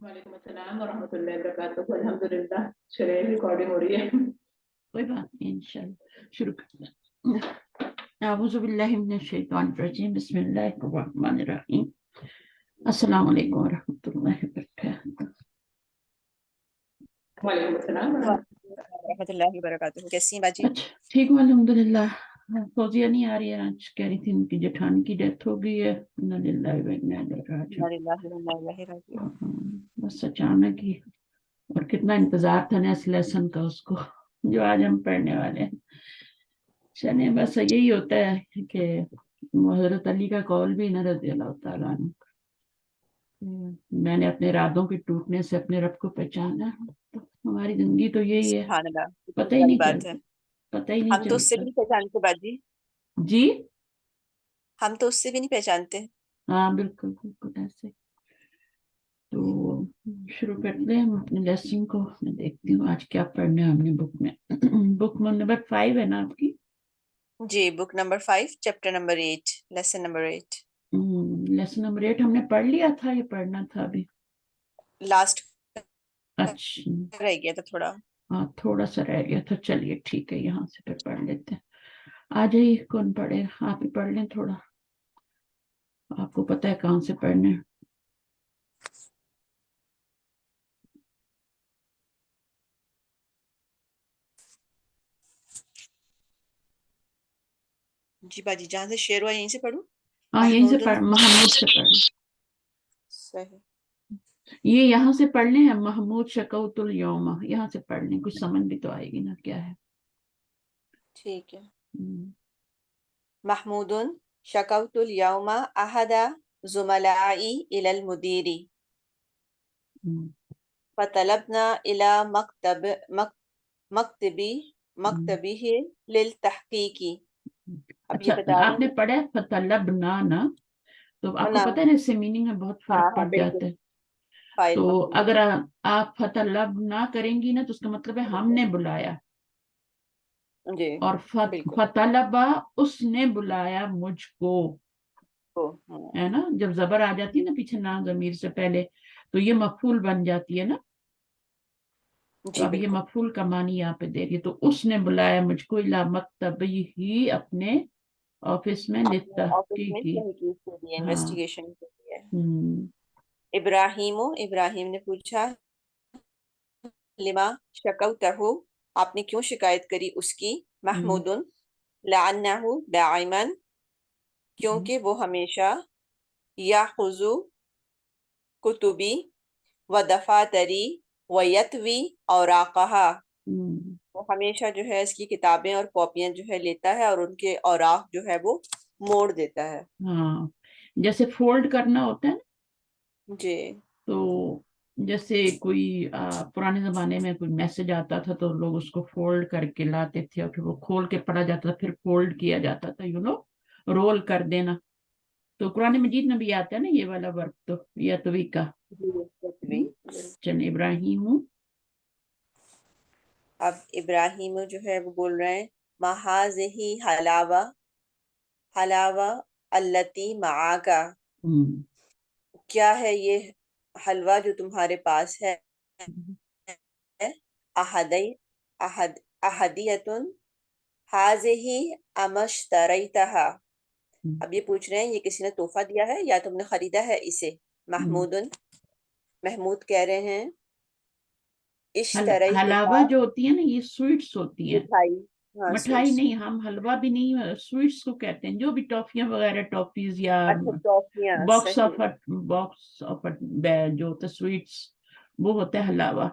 वालेकुम अस्सलाम वरहमतुल्लाहि वबरकातुहू। अल्हम्दुलिल्लाह चलिए रिकॉर्डिंग हो रही है। कोई बात नहीं, इंशाल्लाह शुरू करते हैं। अऊज़ु बिल्लाहि मिनश शैतानिर रजीम, बिस्मिल्लाहिर रहमानिर रहीम। अस्सलाम वालेकुम रहमतुल्लाहि व बरकातहू। वालेकुम अस्सलाम रहमतुल्लाहि व बरकातुहू। कैसी हैं बाजी? अच्छा, ठीक हूँ अल्हम्दुलिल्लाह। फौजिया नहीं आ रही है आज, कह रही थी उनकी जेठानी की डेथ हो गई है। इन्ना लिल्लाहि व इन्ना इलैहि राजिऊन। बस अचानक ही, और कितना इंतजार था नेक्स्ट लेसन का उसको, जो आज हम पढ़ने वाले हैं। चलिए, बस यही होता है कि हजरत अली का कौल भी न रज़ियल्लाहु ताला अन्हु, मैंने अपने इरादों के टूटने से अपने रब को पहचाना। तो हमारी जिंदगी तो यही है, सुभान अल्लाह, पता ही बड़ी नहीं बात है। चलता, पता ही नहीं हम तो उससे भी चलता। नहीं पहचानते बाजी, जी हम तो उससे भी नहीं पहचानते। हाँ, बिल्कुल बिल्कुल ऐसे। तो शुरू करते हैं हम अपने लेसन को। मैं देखती हूँ आज क्या पढ़ना है हमने बुक में। बुक नंबर 5 है ना आपकी? जी, book number 5, chapter number 8, lesson number 8। Lesson number 8 हमने पढ़ लिया था, ये पढ़ना था अभी? लास्ट अच्छा, रह गया था थोड़ा। हाँ थोड़ा सा रह गया था। चलिए ठीक है, यहाँ से फिर पढ़ लेते हैं। आ जाइए, कौन पढ़े? आप ही पढ़ लें थोड़ा, आपको पता है कहाँ से पढ़ने हैं। जी बाजी, जहाँ से शेर हुआ यहीं से पढ़ूं? हाँ यहीं से महमूदुन, पढ़, महमूद से पढ़। सही। ये यहाँ से पढ़ लें, महमूद शकौतुल यौमा, यहाँ से पढ़ लें, कुछ समझ भी तो आएगी ना क्या है। ठीक है। हम्म, महमूदुन शकौतुल यौमा अहदा जुमलाई इलल मुदीरी हम्म, फतलबना इला मकतबी हम्म। मकतबिही लिल तहकीकी। अब ये अच्छा, बता रहे आपने हैं पढ़ा है फतलबना ना, तो आपको ना। पता है ना इससे मीनिंग में बहुत हाँ फर्क हाँ पड़ बिल्कुल, जाता है। फाइल तो मफूल। अगर आप फतलब ना करेंगी ना, तो उसका मतलब है हमने बुलाया। जी और बिल्कुल। फतलबा, उसने बुलाया मुझको, ओ, है ना। जब जबर आ जाती है ना पीछे ना जमीर से पहले, तो ये मफूल बन जाती है ना। तो जी अब ये बिल्कुल। मफूल का मानी यहाँ पे दे रही है। तो उसने बुलाया मुझको इला मकतब ही, अपने ऑफिस में, अपने ऑफिस लित्तहकीक में की। तहकीक के लिए, हाँ। इन्वेस्टिगेशन के लिए। हम्म, इब्राहिम ने पूछा, लिमा शकौतहु, आपने क्यों शिकायत करी उसकी? हम्म, महमूदुन लअन्नहु दाइमन, हम्म, क्योंकि वो हमेशा याखुजु कुतुबी व दफातरी व यतवी औराकहा, हम्म। वो हमेशा जो है इसकी किताबें और कॉपियां जो है लेता है और उनके औराक जो है वो मोड़ देता है। हाँ, जैसे फोल्ड करना होता है ना। जी तो जैसे कोई पुराने जमाने में कोई मैसेज आता था तो लोग उसको फोल्ड करके लाते थे, और फिर वो खोल के पढ़ा जाता था, फिर फोल्ड किया जाता था, रोल कर देना। तो कुरान मजीद में भी आता है ना ये वाला वर्क, तो यतवी का। जी, यतवी। चल इब्राहिम हूँ। अब इब्राहिम जो है वो बोल रहे हैं, महाजही हलावा हलावा अल्लती माका, हम्म, क्या है ये हलवा जो तुम्हारे पास है? अहदई अहद अहदियतुन हाजिही अमश्तरैतहा, हम्म, अब ये पूछ रहे हैं ये किसी ने तोहफा दिया है या तुमने खरीदा है इसे? हम्म। महमूदुन, महमूद कह रहे हैं, इश्तरैतुहा, हलावा जो होती है ना, ये स्वीट्स होती हैं। मिठाई। हाँ मिठाई स्वीट्स। नहीं, हम हलवा भी नहीं, स्वीट्स को कहते हैं, जो भी टॉफियां वगैरह, टॉफीज या अच्छा टॉफियाँ, बॉक्स सही। ऑफ बॉक्स ऑफ जो होता है स्वीट्स, वो होता है हलावा।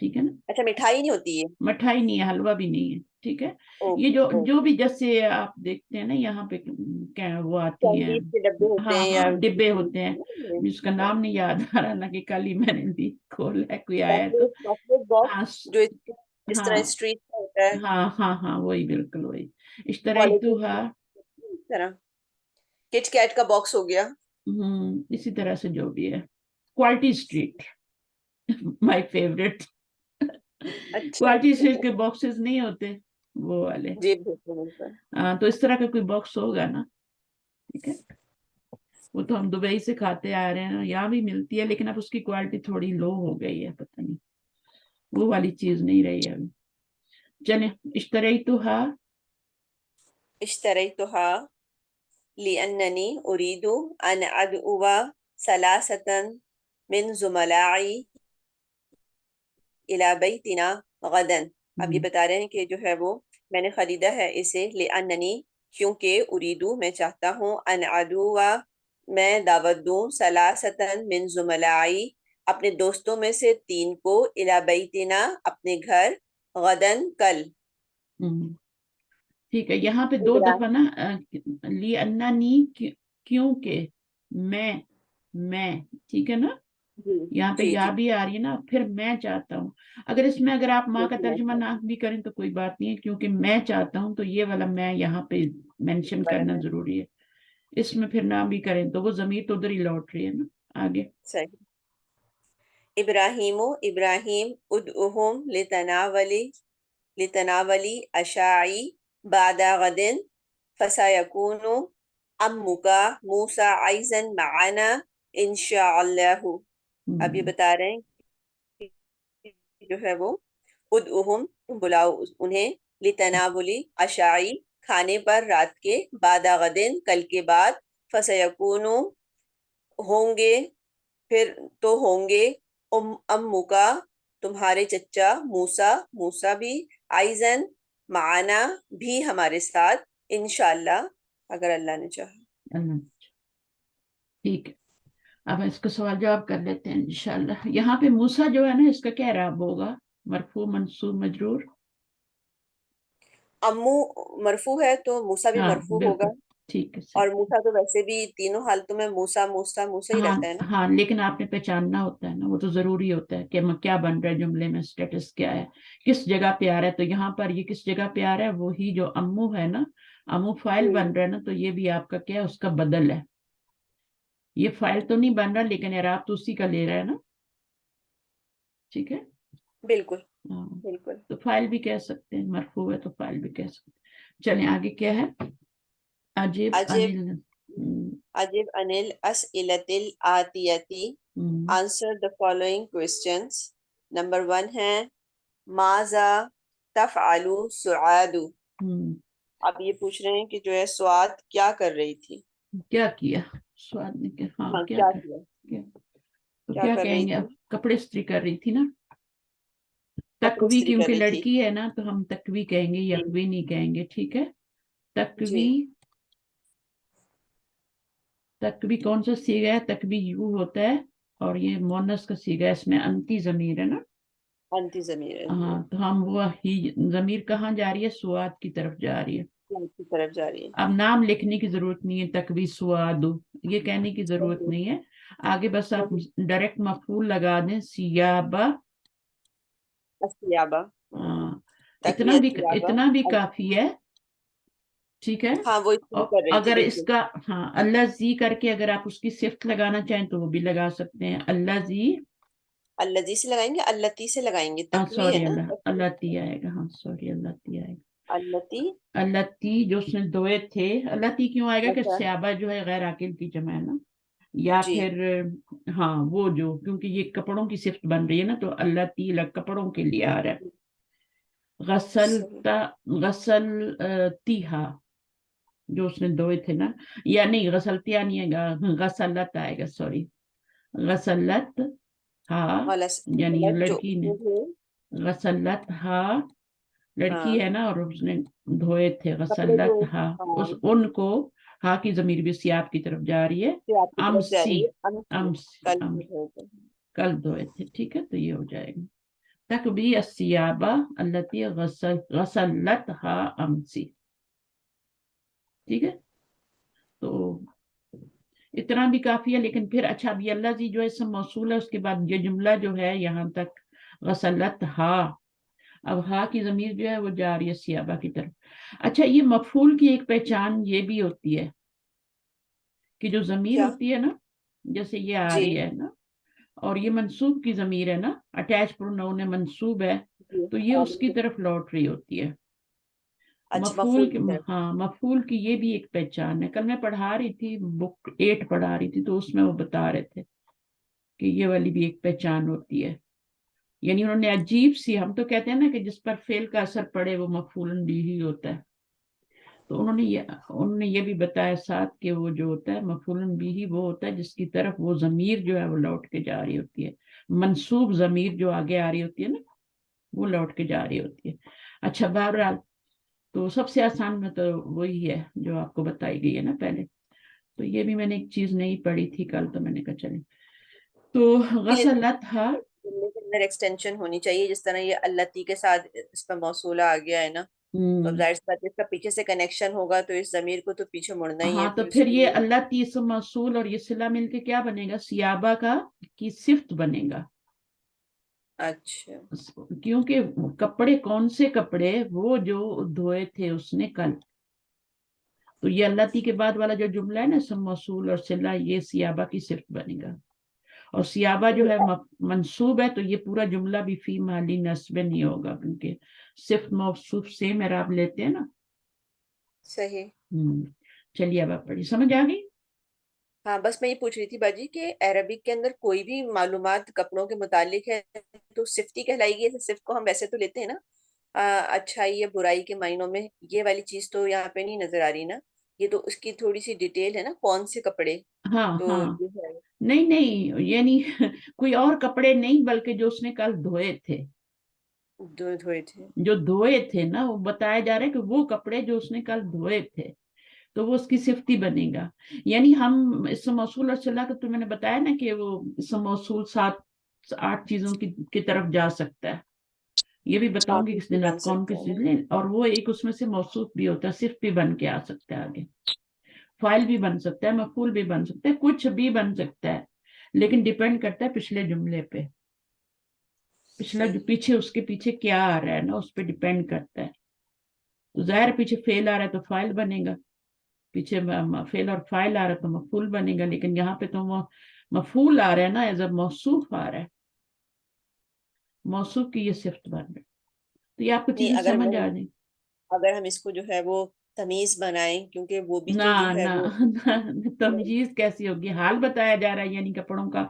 ठीक है ना। अच्छा मिठाई नहीं होती है। मिठाई नहीं है, हलवा भी नहीं है। ठीक है। ये ओके जो जो ओके। भी जैसे आप देखते हैं ना यहाँ पे, क्या वो आती हैं। कैंडीज के डब्बे होते हाँ हैं या हाँ, डिब्बे होते हैं। जिसका नाम चॉकलेट नहीं याद आ रहा ना, कि कल ही मैंने भी खोला है, कोई आया तो। चॉकलेट हाँ बॉक्स जो इस तरह हाँ स्ट्रीट में होता है, हाँ हाँ हाँ, वही बिल्कुल वही। इस तरह ही तो कॉलेजेस है। में इस तरह। किट कैट का बॉक्स हो गया। इसी तरह से जो भी है। Quality street, my favourite. अच्छा क्वालिटी स्ट्रीट के बॉक्सेस नहीं होते, वो वाले। जी बिल्कुल बिल्कुल। तो इस तरह का कोई बॉक्स होगा ना। ठीक है। वो तो हम दुबई से खाते आ रहे हैं, यहाँ भी मिलती है लेकिन अब उसकी क्वालिटी थोड़ी लो हो गई है, पता नहीं वो वाली चीज नहीं रही है अभी। चले, इश्तरैतुहा, इश्तरैतुहा लिअन्ननी उरीदु अन अदउव सलासतन मिन ज़ुमलाई इला बैतिना गदन। अब ये बता रहे हैं कि जो है वो मैंने खरीदा है इसे लिअन्ननी, क्योंकि उरीदु मैं चाहता हूँ, अन अदुवा मैं दावत दूं, सलासतन मिन ज़ुमलाई अपने दोस्तों में से 3 को, इला बैतिना अपने घर, गदन कल। ठीक है। यहाँ पे 2 दफा ना ली अन्ना नी, क्योंकि मैं, ठीक है ना, यहाँ पे जी या जी भी आ रही है ना, फिर मैं चाहता हूँ। अगर इसमें अगर आप माँ का बिल्कुल तर्जुमा ना भी करें तो कोई बात नहीं है, क्योंकि मैं चाहता हूँ तो ये वाला मैं यहाँ पे मेंशन करना बराबर, जरूरी है। इसमें फिर ना भी करें तो वो जमीर तो उधर ही लौट रही है ना आगे। सही। इब्राहिमो इब्राहिम उदउहुम लितनावली अशाई बादा गदिन फसयकूनु अम्मुका मूसा आइजन माना इंशाअल्लाहु। अब ये बता रहे हैं कि जो है वो उदउहुम बुलाओ उन्हें, लितनावली अशाई खाने पर रात के, बादा गदिन कल के बाद, फसयकूनु होंगे, फिर तो होंगे, अम्मुका तुम्हारे चचा, मूसा मूसा भी, आइजन माना भी हमारे साथ, इंशाअल्लाह अगर अल्लाह ने चाहा। ठीक है, अब इसको सवाल जवाब कर लेते हैं इंशाल्लाह। यहाँ पे मूसा जो है ना, इसका क्या इराब होगा? मरफू मंसूब मजरूर। अम्मू मरफू है तो मूसा भी हाँ मरफू होगा, बिल्कुल, ठीक है, सही। और मूसा तो वैसे भी तीनों हालतों में मूसा मूसा मूसा ही हाँ रहता है ना। हाँ, लेकिन आपने पहचानना होता है ना, वो तो जरूरी होता है कि क्या बन रहा है जुमले में, स्टेटस क्या है, किस जगह पे आ रहा है। तो यहाँ पर ये किस जगह पे आ रहा है? वही जो अम्मू है ना, अम्मू फाइल बन रहा है ना, तो ये भी आपका क्या है, उसका बदल है। ये फाइल तो नहीं बन रहा लेकिन इराब तो उसी का ले रहा है ना, ठीक है। बिल्कुल हाँ, बिल्कुल। तो फाइल भी कह सकते हैं, मरफू है तो फाइल भी कह सकते हैं। चलें आगे क्या है? अजीब अजिब अनिल। अजिब अनिल अस्इलतिल आतियती, hmm, answer the following questions. Number 1 है माजा तफअलु सुआदु। हम्म, अब ये पूछ रहे हैं कि जो है स्वाद क्या कर रही थी। क्या किया? स्वाद ने क्या, हाँ हाँ क्या क्या कर, किया, क्या, तो क्या क्या कर रही कहेंगे अब? थी। कपड़े इस्त्री कर रही थी ना। कपड़े तकवी, इस्त्री कर क्योंकि रही थी। लड़की है ना तो हम तकवी कहेंगे, जी यकवी नहीं कहेंगे, ठीक है। जी। तकवी, तकवी कौन सा सीगा है? तकवी यू होता है, और ये मोनस का सीगा है, इसमें अंती जमीर है ना। अंति जमीर है जी। हाँ, तो हम वो ही जमीर कहाँ जा रही है? सुआद की तरफ जा रही है। स्वाद की तरफ जा रही है। अब नाम लिखने की जरूरत नहीं है, तकवी सुआदु ये कहने की जरूरत नहीं है। आगे बस आप डायरेक्ट मफूल लगा दें, सियाबा। अस्याबा, हाँ, तकवी अस्याबा। इतना भी काफी है, ठीक है। हाँ वो इस्त्री और कर रही थी अगर बिल्कुल। इसका, हाँ, अल्लाह जी करके अगर आप उसकी सिफ्त लगाना चाहें तो वो भी लगा सकते हैं, अल्लाह जी। अल्लजी से लगाएंगे, अल्लती से लगाएंगे, तकवी सॉरी, है ना। अल्लाह ती आएगा, हाँ सॉरी, अल्लाह ती आएगा। अल्लती। अल्लाह ती जो उसने दोए थे, अल्लाह ती क्यों आएगा कि अच्छा स्याबा जो है गैर आकिल की जमा है ना, या जी। फिर हाँ वो जो, क्योंकि ये कपड़ों की सिफ्त बन रही है ना, तो अल्लाह ती कपड़ों के लिए आ रहा है। गसल सही। गसल तीहा जो उसने धोए थे ना, या नहीं, गसलतिया नहीं आएगा, गसलत आएगा, सॉरी, गसलत हाँ, गलत यानी गलत जो लड़की ने, मुझे। गसलत हाँ, लड़की हाँ है ना, और उसने धोए थे, कपड़े गसलत जो। हाँ, हाँ उस उनको, हाँ की जमीर भी सियाब की तरफ जा रही है। जो आपकी तरफ जा अमसी, रही है, अमसी। अमसी कल अम की है तो। कल धोए थे, ठीक है, तो ये हो जाएगा तकबी अस्सियाबा अल्लती गसलत हा अमसी, ठीक है। तो इतना भी काफी है, लेकिन फिर अच्छा, अभी अल्लाह जी जो है इसम मौसूल है, उसके बाद ये जुमला जो है यहाँ तक गसलत हा, अब हा की जमीर जो है वो जा रही है सियाबा की तरफ। अच्छा, ये मफूल की एक पहचान ये भी होती है कि जो जमीर क्या। होती है ना, जैसे ये आ जी रही है ना, और ये मंसूब की जमीर है ना, अटैच प्रोनाउन है, मंसूब है, जी। तो ये हाँ उसकी बिल्कुल। तरफ लौट रही होती है। अच्छा مفعول مفعول کی کی طرف. ہاں مفعول کی یہ بھی ایک پہچان ہے. کل میں پڑھا رہی تھی بک 8 پڑھا رہی تھی تو اس میں وہ بتا رہے تھے کہ یہ والی بھی ایک پہچان ہوتی ہے. یعنی انہوں نے عجیب سی, ہم تو کہتے ہیں نا کہ جس پر فعل کا اثر پڑے وہ مفعول بھی ہی ہوتا ہے, تو انہوں نے یہ بھی بتایا ساتھ کہ وہ جو ہوتا ہے مفعول بھی وہ ہوتا ہے جس کی طرف وہ ضمیر جو ہے وہ لوٹ کے جا رہی ہوتی ہے. منصوب ضمیر جو آگے آ رہی ہوتی ہے نا وہ لوٹ کے جا رہی ہوتی ہے. اچھا بہرحال تو سب سے آسان میں تو وہی ہے جو آپ کو بتائی گئی ہے نا پہلے. تو یہ بھی میں نے ایک چیز نہیں پڑھی تھی کل, تو میں نے کہا چلیں. تو غسلتھا جملے کے اندر ایکسٹینشن ہونی چاہیے, جس طرح یہ التی کے ساتھ اس پہ موصولہ آ گیا ہے نا, تو اب ظاہر سی بات ہے اس کا پیچھے سے کنیکشن ہوگا تو اس ضمیر کو تو پیچھے مڑنا ہی ہے, ہاں تو اس پھر کے یہ لیے. اللہ اسم موصول اور یہ صلہ مل کے کیا بنے گا, سیابہ کا کی صفت بنے گا. اچھا کیونکہ کپڑے کون سے کپڑے, وہ جو دھوئے تھے اس نے کل. تو یہ اللہ کے بعد والا جو جملہ ہے نا اسم موصول اور صلہ, یہ سیابہ کی صفت بنے گا. اور سیابہ جو ہے منصوب ہے, تو یہ پورا جملہ بھی فی محل نصب نہیں ہوگا کیونکہ صفت موصوف سیم اعراب لیتے ہیں نا. صحیح. چلیے اب آپ پڑھی, سمجھ آ گئی. ہاں بس میں یہ پوچھ رہی تھی باجی کہ عربک کے اندر کوئی بھی معلومات کپڑوں کے متعلق ہے تو صفتی کہلائے گی. صفت کو ہم ویسے تو لیتے ہیں نا اچھائی یا برائی کے معنوں میں, یہ والی چیز تو یہاں پہ نہیں نظر آ رہی نا. یہ تو اس کی تھوڑی سی ڈیٹیل ہے نا, کون سے کپڑے. ہاں تو ہاں یہ ہے. نہیں نہیں, یعنی کوئی اور کپڑے نہیں بلکہ جو اس نے کل دھوئے تھے. دھوئے تھے. جو دھوئے تھے نا, وہ بتایا جا رہا ہے کہ وہ کپڑے جو اس نے کل دھوئے تھے, تو وہ اس کی صفتی بنے گا. یعنی ہم اسم موصول اور صلہ کا تو میں نے بتایا نا کہ وہ اسم موصول 7-8 چیزوں کی طرف جا سکتا ہے. یہ بھی بتاؤں گی صفت کس بھی دن بن آپ کون سکتا کس ہے چیز نا. لیں, اور وہ ایک اس میں سے موصوف بھی ہوتا ہے, صرف بھی بن کے آ سکتا ہے آگے. فائل بھی بن سکتا ہے, مفعول بھی بن سکتا ہے, کچھ بھی بن سکتا ہے, لیکن ڈیپینڈ کرتا ہے پچھلے جملے پہ. پچھلا جو صحیح. پیچھے اس کے پیچھے کیا آ رہا ہے نا اس پہ ڈیپینڈ کرتا ہے. تو ظاہر پیچھے فعل آ رہا ہے تو فائل بنے گا, پیچھے فعل اور فائل آ رہا ہے تو مفعول بنے گا. لیکن یہاں پہ تو وہ مفعول آ رہا ہے نا, ایز اے موصوف آ رہا ہے, موصوف کی یہ صفت بن رہی ہے. تو یہ آپ کو نہیں چیزیں اگر سمجھ ہم آ جائیں. اگر ہم اس کو جو ہے وہ تمیز بنائیں, کیونکہ وہ بھی نہ تو جو ہے نہ وہ. تمیز کیسی ہوگی, حال بتایا جا رہا ہے یعنی کپڑوں کا.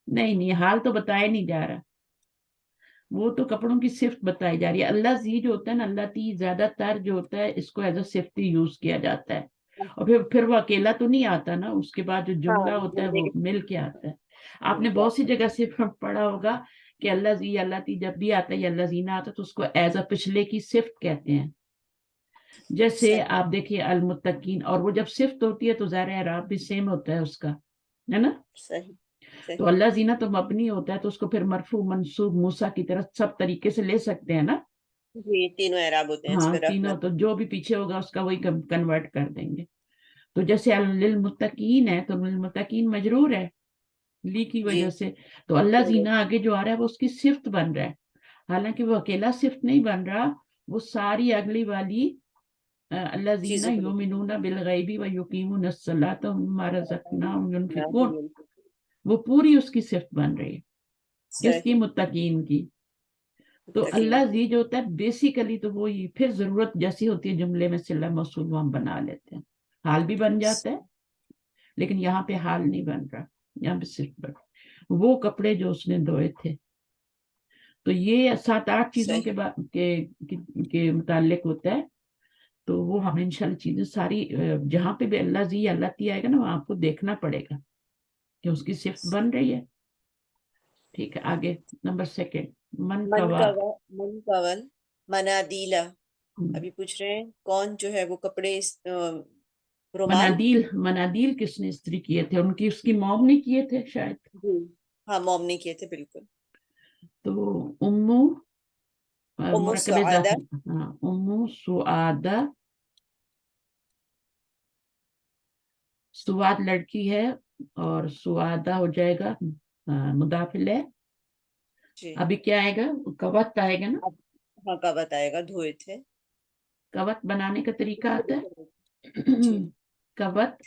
نہیں نہیں, حال تو بتایا نہیں جا رہا, وہ تو کپڑوں کی صفت بتائی جا رہی ہے. اللہ زی جو ہوتا ہے نا, اللہ تی زیادہ تر جو ہوتا ہے اس کو ایز اے صفت یوز کیا جاتا ہے. اور پھر وہ اکیلا تو نہیں آتا نا, اس کے بعد جو ہاں جملہ ہوتا ہے جملے وہ کے مل کے آتا ہے. آپ مل نے کے بہت سی آتا ہے. جگہ سے پڑھا ہوگا کہ اللہ زی اللہ تی جب بھی آتا ہے یا اللہ زینا آتا ہے تو اس کو ایز اے پچھلے کی صفت کہتے ہیں. جیسے صحیح آپ دیکھیے المتقین, اور وہ جب صفت ہوتی ہے تو ظاہر اعراب بھی سیم ہوتا ہے اس کا, ہے نا. صحیح تو صحیح. اللہ زینا تو مبنی ہوتا ہے, تو اس کو پھر مرفوع منصوب موسیٰ کی طرح سب طریقے سے لے سکتے ہیں نا. جی تینوں اعراب ہوتے ہیں اس ہاں پہ, تینوں, رحمت. تو جو بھی پیچھے ہوگا اس کا وہی کنورٹ کر دیں گے. تو جیسے للمتقین ہے تو للمتقین مجرور ہے لی کی جی وجہ سے, تو اللہ زینا آگے جو آ رہا ہے وہ اس کی صفت بن رہا ہے. حالانکہ وہ اکیلا صفت نہیں بن رہا, وہ ساری اگلی والی اللہ زینا چیزوں کو یؤمنون بالغیب ویقیمون الصلاۃ ومما رزقناہم ینفقون, وہ پوری اس کی صفت بن رہی ہے. کس کی, صحیح. متقین کی. تو متقین اللہ کی. زی جو ہوتا ہے بیسیکلی تو وہی, پھر ضرورت جیسی ہوتی ہے جملے میں صلہ موصول ہم بنا لیتے ہیں, حال بھی بن جاتا ہے. لیکن یہاں پہ حال نہیں بن رہا, یہاں پہ صرف وہ کپڑے جو اس نے دھوئے تھے. تو یہ 7-8 چیزوں صحیح. کے متعلق ہوتا ہے. تو وہ ہمیں انشاءاللہ چیزیں ساری جہاں پہ بھی اللہ زی اللہ تی آئے گا نا, وہاں آپ کو دیکھنا پڑے گا کہ اس کی صفت بن رہی ہے. ٹھیک ہے, آگے نمبر 2 منکوا. منکول منادیلا. ابھی پوچھ رہے ہیں کون جو ہے وہ کپڑے رومال. منادیل کس نے استری کیے تھے, ان کی اس کی موم نے کیے تھے شاید. جی ہاں موم نے کیے تھے بالکل. تو امو ام مرکب سعادہ. اضافی, ہاں امو سعادہ. سواد لڑکی ہے اور سعادہ ہو جائے گا مضاف الیہ. جی ابھی کیا آئے گا, کوت آئے گا نا. اب ہاں کا بتائے گا, دھوئے تھے. کوت بنانے کا طریقہ آتا ہے جی کوت.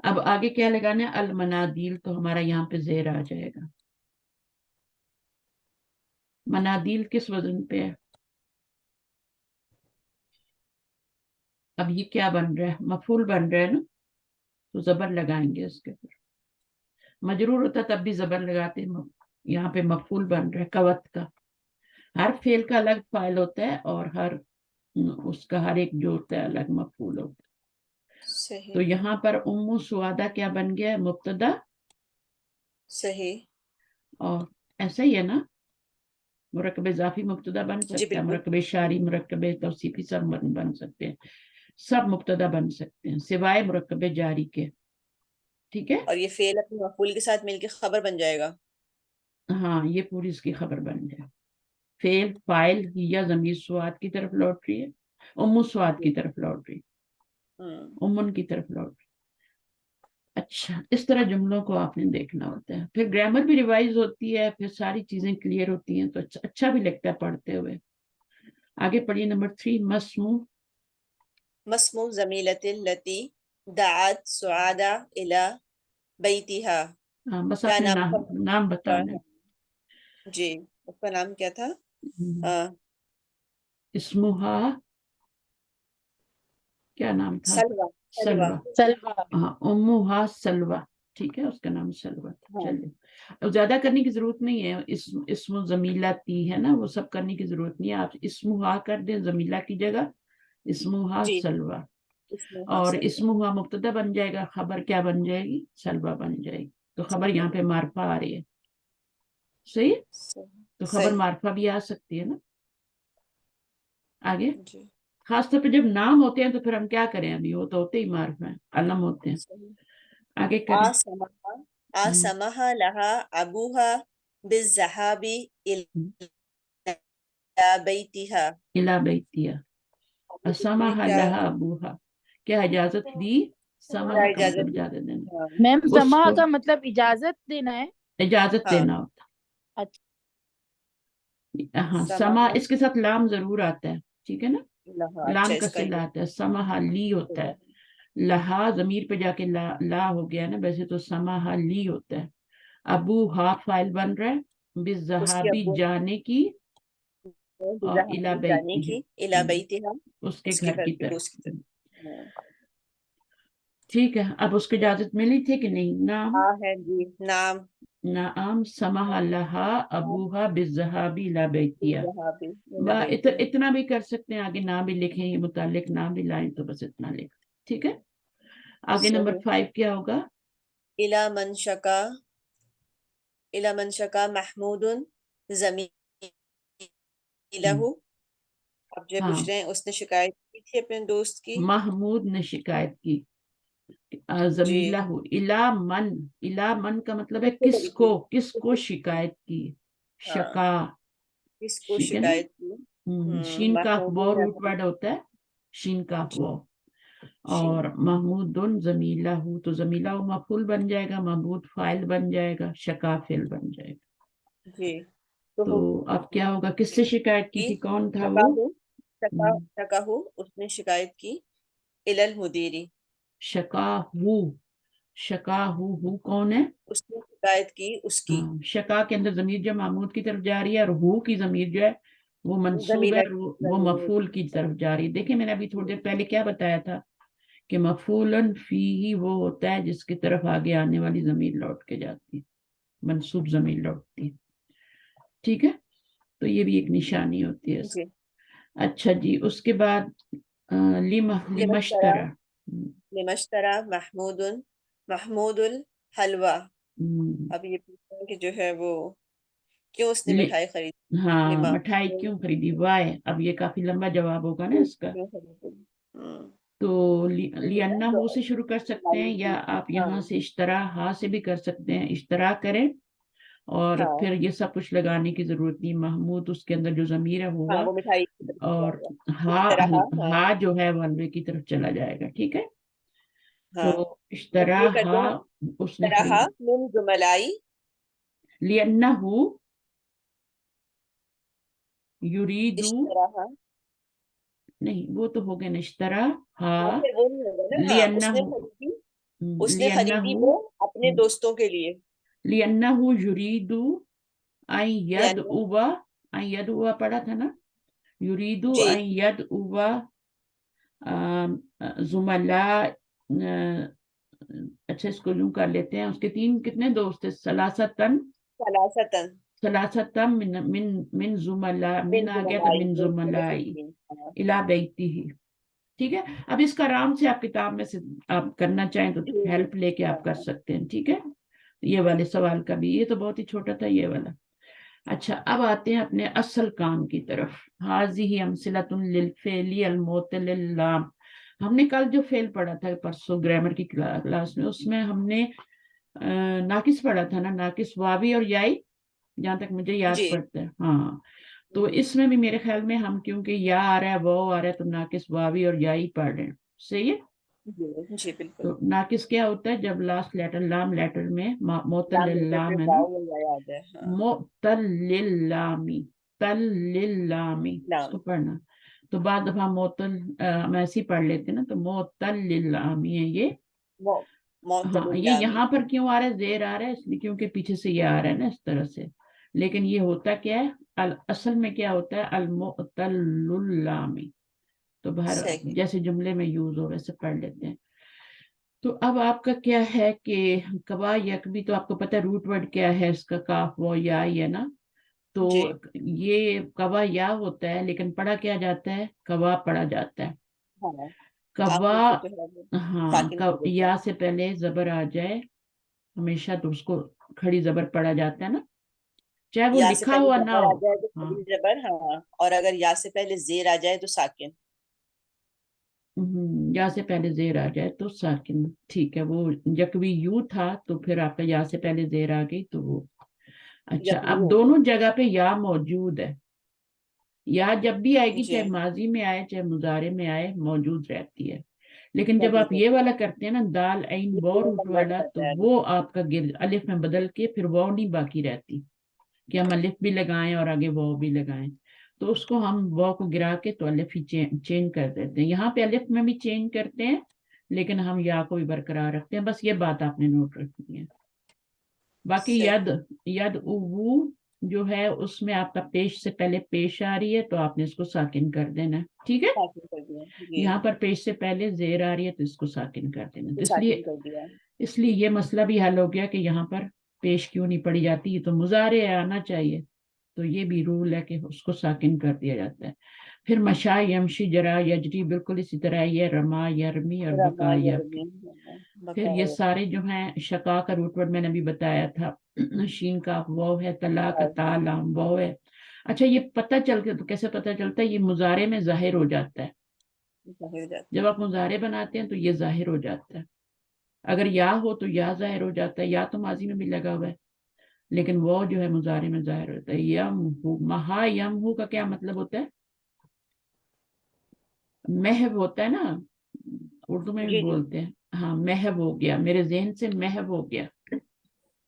اب آگے کیا لگانا ہے, المنادیل, تو ہمارا یہاں پہ زیر آ جائے گا. منادیل کس وزن پہ ہے, اب یہ کیا بن رہا ہے؟ مفعول بن رہا ہے نا، تو زبر لگائیں گے اس کے اوپر. مجرور ہوتا تب بھی زبر لگاتے ہیں. یہاں پہ مفعول بن رہا ہے قوت کا. ہر فعل کا الگ فاعل ہوتا ہے اور ہر اس کا ہر ایک جو ہوتا ہے الگ مفعول ہوتا ہے. صحیح تو یہاں پر ام سعادہ کیا بن گیا ہے؟ مبتدا. صحیح. اور ایسا ہی ہے نا، مرکب اضافی مبتدا بن جی سکتا ہے، بالکل. مرکب شعری، مرکب توصیفی سب بن سکتے ہیں، سب مبتدا بن سکتے ہیں سوائے مرکب جاری کے. ٹھیک ہے. اور یہ فعل اپنے مفعول کے ساتھ مل کے خبر بن جائے گا. ہاں یہ پوری اس کی خبر بن جائے. فعل فاعل یا ضمیر سواد کی طرف لوٹ رہی ہے، ام سواد کی طرف لوٹ رہی ہے، امن کی طرف لوٹ رہی ہے. اچھا، اس طرح جملوں کو آپ نے دیکھنا ہوتا ہے. پھر گرامر بھی ریوائز ہوتی ہے، پھر ساری چیزیں کلیئر ہوتی ہیں، تو اچھا بھی لگتا ہے پڑھتے ہوئے. آگے پڑھیے نمبر 3. مسمو. مسمو زمیلت التی دعت سعادہ الى بیتها. بس کیا اپنے نام نام تھا؟ بتانا ہے. جی اس کا نام کیا تھا؟ اسمہا، کیا نام تھا؟ سلوہ. سلوہ. سلوہ. ہاں امہا سلوہ. ٹھیک ہے، اس کا نام سلوہ تھا. ہاں. چلیے اب زیادہ کرنے کی ضرورت نہیں ہے. اسم زمیلہ تی ہے نا، وہ سب کرنے کی ضرورت نہیں ہے. آپ اسمہا کر دیں زمیلہ کی جگہ، اسمہا جی سلوہ. اسمہا اور سلوہ. اسمہا مبتدا بن جائے گا، خبر کیا بن جائے گی؟ سلوہ بن جائے گی. تو خبر یہاں پہ معرفہ آ رہی ہے. صحیح. تو خبر صحیح. معرفہ بھی آ سکتی ہے نا. آگے جی خاص طور پہ جب نام ہوتے ہیں تو پھر ہم کیا کریں؟ ابھی وہ تو ہوتے ہی معرفہ ہیں، علم ہوتے ہیں. صحیح. آگے کریں. آسمح لہا ابوہا بالذہاب الی بیتہا. الى بیتیا. اسمح کیا لہا ابوہا، کیا اجازت دی؟ سمح کا اجازت مطلب دی؟ اجازت دینا. ہاں. میم اس سما کو کا مطلب اجازت دینا ہے. اجازت ہاں. دینا ہوتا. ہاں سما سمح اس کے ساتھ لام ضرور آتا ہے. ٹھیک ہے نا، لہا. اچھا لام کا اس کا صلہ یہ آتا ہے. سمح لی ہوتا ہے. لہا ضمیر پہ جا کے لا ہو گیا نا، ویسے تو سمح لی ہوتا ہے. ابو ہا فائل بن رہا ہے، اس کے بالذہابی ابو جانے کی، اور الی بذہاب جانے بیتی کی الی بیتہا اس کے اس کے گھر گھر کی کی اس کی طرف. طرف. ہاں. ٹھیک ہے. اب اس کو اجازت ملی تھی کہ نہیں؟ نام ہاں ہے جی. نام نعم سمح لہا ابوہا بالذہاب الی بیتیا. بالذہاب الی بیتہا. اتنا بھی کر سکتے ہیں، آگے نام بھی لکھیں، یہ متعلق نام بھی لائیں تو بس اتنا لکھ. ٹھیک ہے. آگے نمبر 5 کیا ہوگا؟ الی من شکا محمود زمیلہ. اب جو ہاں پوچھ رہے ہیں اس نے شکایت کی تھی اپنے دوست کی. محمود نے شکایت کی. جی زمیلہ ہو. الا من کا مطلب ہے کس کو کس کو شکایت کی. ہاں شکا. کس کو ٹھیک ہے نا. شکایت کی. شین کا محمود وہ روٹ ورڈ ہوتا ہے، شین کا جی وہ. اور محمود زمیلہ ہو، تو زمیلہ ہو مفعول بن جائے گا، محمود فاعل بن جائے گا، شکا فعل بن جائے گا. جی. تو اب کیا ہوگا؟ کس سے شکایت کی تھی؟ کون تھا وہ؟ شکا ہو اس نے شکایت کی الی المدیری. شکا ہو کون ہے؟ اس نے شکایت کی اس کی. ہاں شکا کے اندر ضمیر جو محمود کی طرف جا رہی ہے، اور ہو کی ضمیر جو ہے وہ منصوب ہے، زمیلہ وہ مفعول کی طرف جا رہی ہے. دیکھیں میں نے ابھی تھوڑی دیر پہلے کیا بتایا تھا کہ مفعولن فیہ وہ ہوتا ہے جس کی طرف آگے آنے والی ضمیر لوٹ کے جاتی ہے، منصوب ضمیر لوٹتی ہے. ٹھیک ہے. تو یہ بھی ایک نشانی ہوتی ہے اس کی. جی. اچھا جی، اس کے بعد لمشترا. لمشترا محمود الحلوہ. اب یہ پوچھتے ہیں کہ جو ہے وہ کیوں اس نے مٹھائی خریدی. ہاں لما مٹھائی کیوں خریدی؟ وائے. اب یہ کافی لمبا جواب ہوگا نا اس کا. تو لینا ہو سے شروع کر سکتے ہیں، یا آپ یہاں سے اشترا ہا سے بھی کر سکتے ہیں. اشترا کریں اور پھر یہ سب کچھ لگانے کی ضرورت نہیں. محمود اس کے اندر جو ضمیر ہے ہوا، وہ مٹھائی اور ہا جو ہے وہ حلوے کی طرف چلا جائے گا. ٹھیک ہے. تو اشترا ہا اس نے خرید. من جملائی لِأَنَّهُ یریدو. اشتراها. نہیں وہ تو ہو گیا نشترا ہا. پھر وہ نہیں ہوگا نا. ہاں اس نے خریدی وہ اپنے دوستوں کے لیے. لِأَنَّهُ یریدو ان یدعو. ان یدعو پڑھا تھا نا. یریدو جی ان یدعو जुमला, अच्छा इसको यूं कर लेते हैं, उसके तीन कितने दोस्त थे, सलासतन, सलासतन सलासतम मिन जुमला, मिन आ गया तो मिन जुमलाई इला बैती ही। ठीक है, अब इसका आराम से आप किताब में से आप करना चाहें तो हेल्प लेके आप कर सकते हैं। ठीक है, ये वाले सवाल का भी, ये तो बहुत ही छोटा था ये वाला। अच्छा, अब आते हैं अपने असल काम की तरफ। हाज़िही अमसिलतुन लिल फ़ेली अल मुअत्तलिल लाम। हमने कल जो फेल पढ़ा था परसों ग्रामर की क्लास में, उसमें हमने नाकिस पढ़ा था ना, नाकिस वावी और याई, जहां तक मुझे याद जी। पड़ता है। हाँ, तो इसमें भी मेरे ख्याल में हम, क्योंकि या आ रहा है वो आ रहा है, तो नाकिस वावी और याई पढ़ रहे हैं। सही है। जी बिल्कुल। तो नाकिस क्या होता है, जब लास्ट लेटर लाम लेटर में मोतलिल लाम है ना, वाव या याद है। हाँ। मोतलिल्लामी, तल्लिल्लामी, इसको पढ़ना। तो बाद दफा मोतल हम ऐसे ही पढ़ लेते हैं ना, तो मोतलिल्लामी है ये। हाँ, ये यहाँ पर क्यों आ रहा है, जेर आ रहा है इसलिए क्योंकि पीछे से ये आ रहा है ना इस तरह से। लेकिन ये होता क्या है, असल में क्या होता है, अल मुतल्लुल्लामी। तो बाहर सही। जैसे जुमले में यूज हो वैसे पढ़ लेते हैं। तो अब आपका क्या है कि कवा यकबी, तो आपको पता है रूट वर्ड क्या है इसका, काफ वो या ही है ना। तो जी। ये कवा या होता है, लेकिन पढ़ा क्या जाता है, कवा पढ़ा जाता है। हाँ, कवा, आखिर से जो है वो हाँ, साकिन कर देते हैं। या से पहले जबर आ जाए हमेशा तो उसको खड़ी जबर पढ़ा जाता है ना, चाहे वो या से लिखा पहले हुआ ना जबर हो। आ जाए तो हाँ, खड़ी जबर, हाँ, और अगर या से पहले जेर आ जाए तो साकिन। या से पहले जेर आ जाए तो साकिन। ठीक है, वो यकवी यू था तो फिर आपका या से पहले जेर आ गई तो वो। अच्छा, यकवी अब हो दोनों गया। जगह पे या मौजूद है। या जब भी आएगी, जी। चाहे माजी में आए चाहे मुजारे में आए, मौजूद रहती है। लेकिन जब आप मौजूद ये होती वाला करते हैं ना, दाल ऐन है, बौ ये रूट कन्वर्ट वाला, तो करता है। वो आपका गिर अलिफ में बदल के फिर वो नहीं बाकी रहती कि हम अलिफ भी लगाएं और आगे वो भी लगाएं। तो उसको हम वो को गिरा के तो अलिफ ही चेंज कर देते हैं। यहाँ पे अलिफ में भी चेंज करते हैं, लेकिन हम या को भी बरकरार रखते हैं। बस ये बात आपने नोट रखनी है। बाकी सही। यद, यद उवू जो है उसमें आपका पेश से पहले पेश आ रही है तो आपने इसको साकिन कर देना है। ठीक है, साकिन कर दिया जी। यहाँ पर पेश से पहले जेर आ रही है तो इसको साकिन कर देना। तो तो साकिन इसलिए कर दिया। इसलिए ये मसला भी हल हो गया कि यहाँ पर पेश क्यों नहीं पड़ी जाती, ये तो मुजारे आना चाहिए। तो ये भी रूल है कि उसको साकिन कर दिया जाता है। फिर मशा, यमशी, जरा, यजरी, बिल्कुल इसी तरह ये रमा, यरमी और रमा बका, यरमी यबकी। फिर ये बकाया। सारे जो हैं, शका का रूट वर्ड मैंने अभी बताया था, शीन का वो है, तला का तालाम वो है। अच्छा, ये पता चल के तो कैसे पता चलता है, ये मुजारे में जाहिर हो जाता है। हो जाता जब है। आप मुजारे बनाते हैं तो ये जाहिर हो जाता है। अगर या हो तो या जाहिर हो जाता है, या तो माजी में भी लगा हुआ है, लेकिन वो जो है मुजारे में जाहिर होता है। यम हु, महा यम हु का क्या मतलब होता है, महव होता है ना, उर्दू में भी जी जी। बोलते हैं। हाँ, महव हो गया, मेरे जहन से महव हो गया,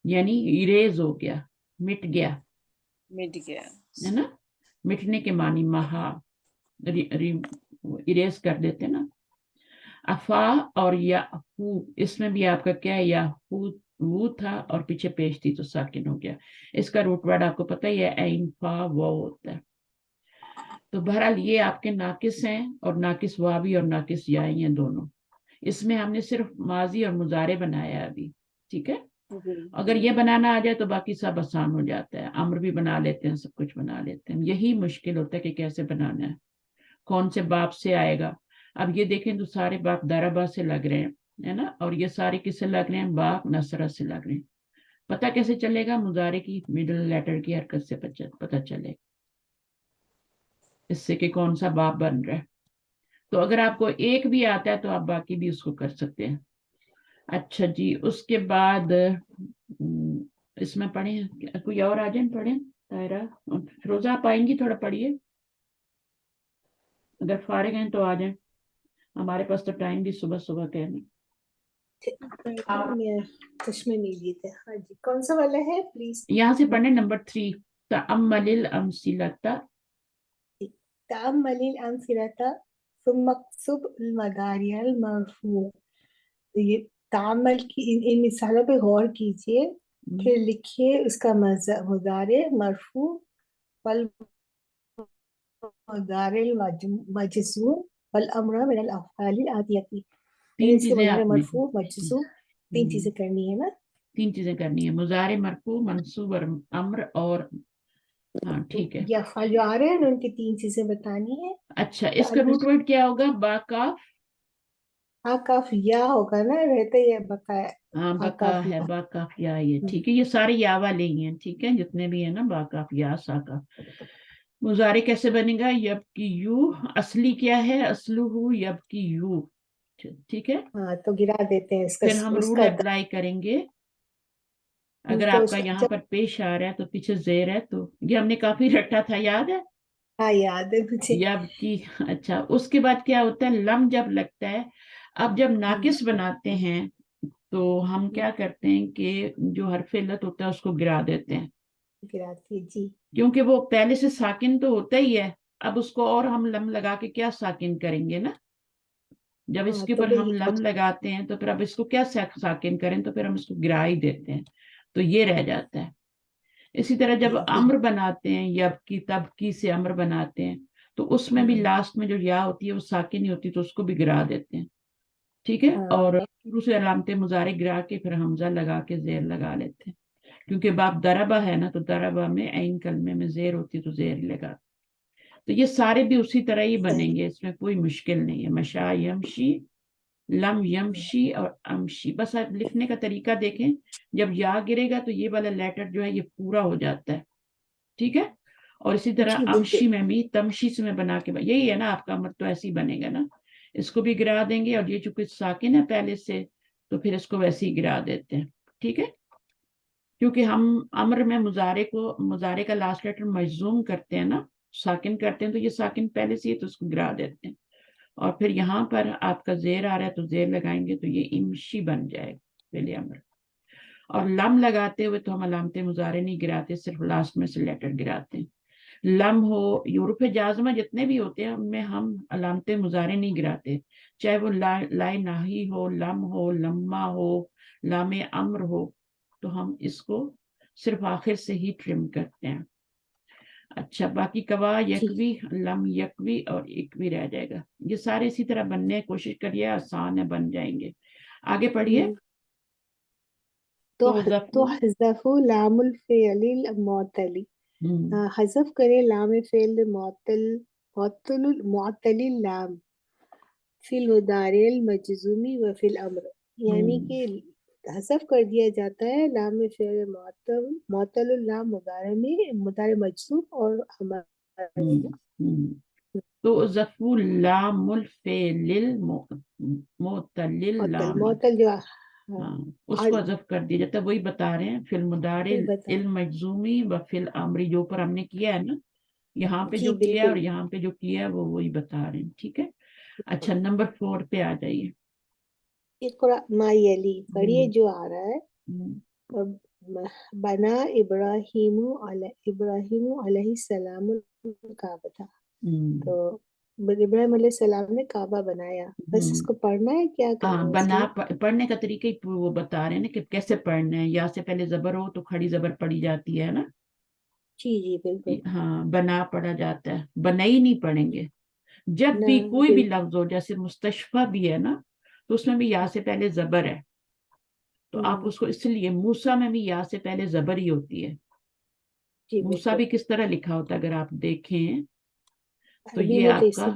यानी इरेज हो गया, मिट गया, मिट गया। है ना। मिटने के मानी महा, इरेज कर देते हैं ना। अफा और याहू, इसमें भी आपका क्या है, याहू वो था और पीछे पेश थी तो साकिन हो गया। इसका रूट वर्ड आपको पता ही है, ऐन फा वो होता है। तो बहरहाल ये आपके नाकिस हैं, और नाकिस वावी और नाकिस याई हैं दोनों। इसमें हमने सिर्फ माजी और मुजारे बनाया है अभी। ठीक है, जी अगर जी। ये बनाना आ जाए तो बाकी सब आसान हो जाता है, अम्र भी बना लेते हैं, सब कुछ बना लेते हैं। यही मुश्किल होता है कि कैसे बनाना है, कौन से बाप से आएगा। अब ये देखें तो सारे बाप दाराबा से लग रहे हैं, है ना, और ये सारे किससे लग रहे हैं, बाप नसरा से लग रहे हैं। पता कैसे चलेगा, मुजारे की मिडिल लेटर की हरकत से पता चलेगा इससे कि कौन सा बाप बन रहा है। तो अगर आपको एक भी आता है तो आप बाकी भी उसको कर सकते हैं। अच्छा जी, उसके बाद इसमें पढ़े, कोई और आ जाए पढ़े, तायरा फिरोजा आप आएंगी, थोड़ा पढ़िए, अगर फारिग हैं तो आ जाए, हमारे पास तो टाइम भी सुबह सुबह के है ना। चश्मे नहीं लिए थे। हाँ जी, कौन सा वाला है प्लीज? यहाँ से पढ़े नंबर 3, तअम्मलिल अमसिलता। तअम्मलिल अमसिलता सुम्मा अक्सुब अल-मदारिअ अल-मरफू। तो ये तामल की इन मिसालों पे गौर कीजिए, फिर लिखिए उसका मुजारे मरफू वल मुजारे मजजूम والامر من الافعال الاتیتی. تین اس کے چیزیں مضارع آپ نے مرفوع مجزوم تین چیزیں کرنی ہے نا. تین چیزیں کرنی ہے، مضارع مرفوع منصوب اور امر اور ہاں ٹھیک ہے. یہ افعال جو آ رہے ہیں نا ان کی تین چیزیں بتانی ہے. اچھا اس کا روٹ ورڈ کیا ہوگا؟ با کاف. کاف یا ہوگا نا، رہتے یہ بقا ہے. ہاں بقا ہے، با کاف یا، یہ ٹھیک ہے. یہ سارے یا والے ہی ہیں، ٹھیک ہے، جتنے بھی ہیں نا با کاف یا سا کاف. مضارع کیسے بنے گا؟ یب کی یو. اصلی کیا ہے؟ اصلہ یب کی یو. ٹھیک ہے. ہاں تو گرا دیتے ہیں اس کا. پھر ہم اس رول کا اپلائی کریں گے. اگر تو آپ اس کا کا یہاں جب پر پیش آ رہا ہے تو پیچھے زیر ہے، تو یہ ہم نے کافی رٹا تھا، یاد ہے؟ ہاں یاد ہے مجھے. یب کی. اچھا اس کے بعد کیا ہوتا ہے؟ لم جب لگتا ہے. اب جب ناقص بناتے ہیں تو ہم کیا کرتے ہیں کہ جو حرف علت ہوتا ہے اس کو گرا دیتے ہیں، گراتی جی. کیونکہ وہ پہلے سے ساکن تو ہوتا ہی ہے. اب اس کو اور ہم لم لگا کے کیا ساکن کریں گے نا. جب اس ہاں کے تو اوپر پھر ہم لم لگاتے ہیں تو پھر اب اس کو کیا ساکن کریں، تو پھر ہم اس کو گرا ہی دیتے ہیں، تو یہ رہ جاتا ہے. اسی طرح جب امر بناتے ہیں، یب کی تب کی سے امر بناتے ہیں، تو اس میں بھی لاسٹ میں جو یا ہوتی ہے وہ ساکن نہیں ہوتی، تو اس کو بھی گرا دیتے ہیں. ٹھیک ہے. ہاں اور شروع سے علامت مضارع گرا کے پھر حمزہ لگا کے زیر لگا لیتے ہیں، کیونکہ باب دربہ ہے نا، تو دربہ میں عین کلمے میں زیر ہوتی تو زیر ہی لگا. تو یہ سارے بھی اسی طرح ہی بنیں گے، اس میں کوئی مشکل نہیں ہے. مشا یمشی، لم یمشی اور امشی. بس آپ لکھنے کا طریقہ دیکھیں، جب یا گرے گا تو یہ والا لیٹر جو ہے یہ پورا ہو جاتا ہے. ٹھیک ہے. اور اسی طرح جی بالکل. امشی میں بھی تمشی سے میں بنا کے یہی ہے نا آپ کا امر، تو ایسے ہی بنے گا نا. اس کو بھی گرا دیں گے، اور یہ چونکہ ساکن ہے پہلے سے تو پھر اس کو ویسے ہی گرا دیتے ہیں. ٹھیک ہے. کیونکہ ہم امر میں مضارع کا لاسٹ لیٹر مجزوم کرتے ہیں نا، ساکن کرتے ہیں، تو یہ ساکن پہلے سے ہی تو اس کو گرا دیتے ہیں. اور پھر یہاں پر آپ کا زیر آ رہا ہے تو زیر لگائیں گے تو یہ امشی بن جائے گا پہلے امر. اور لم لگاتے ہوئے تو ہم علامت مضارع نہیں گراتے، صرف لاسٹ میں سے لیٹر گراتے ہیں. لم ہو، حروف جازمہ جتنے بھی ہوتے ہیں ان میں ہم علامت مضارع نہیں گراتے، چاہے وہ لائے ناہی ہو، لم ہو، لما ہو، لام امر ہو، تو ہم اس کو صرف آخر سے ہی ٹرم کرتے ہیں. اچھا باقی کوا یکوی، لم یکوی اور اکوی رہ جائے گا. یہ سارے اسی طرح بننے کی کوشش کریے، آسان ہے، بن جائیں گے. آگے پڑھیے. تو حذف لام الفعل المعتل. حذف کرے لام فعل معتل لام فی المضارع المجزوم و فی الامر. یعنی کہ حذف کر دیا جاتا ہے لام فعل معتل اللام مضارع مجزوم اور تو ظفو لام الفعل المعتل لام، معتل جو اس کو حذف کر دیا جاتا ہے. وہی بتا رہے ہیں فی المضارع المجزومی و فی الامر، جو پر ہم نے کیا ہے نا، یہاں پہ جو کیا ہے اور یہاں پہ جو کیا ہے وہ وہی بتا رہے ہیں. ٹھیک ہے. اچھا نمبر 4 پہ آ جائیے. ما یلی پڑھیے جو آ رہا ہے. بنا ابراہیم علیہ السلام کعبہ. تو ابراہیم علیہ السلام نے کعبہ بنایا. بس اس کو پڑھنا ہے، کیا کرنا ہے؟ پڑھنے کا طریقہ ہی وہ بتا رہے ہیں نا کہ کیسے پڑھنا ہے. یا سے پہلے زبر ہو تو کھڑی زبر پڑھی جاتی ہے نا. جی بالکل. ہاں بنا پڑھا جاتا ہے، بنائی نہیں پڑھیں گے. جب بھی کوئی بھی لفظ ہو، جیسے مستشفی بھی ہے نا، تو اس میں بھی یا سے پہلے زبر ہے، تو آپ اس کو اس لیے موسیٰ میں بھی یا سے پہلے زبر ہی ہوتی ہے. موسیٰ بھی کس طرح لکھا ہوتا ہے اگر آپ دیکھیں تو یہ آپ کا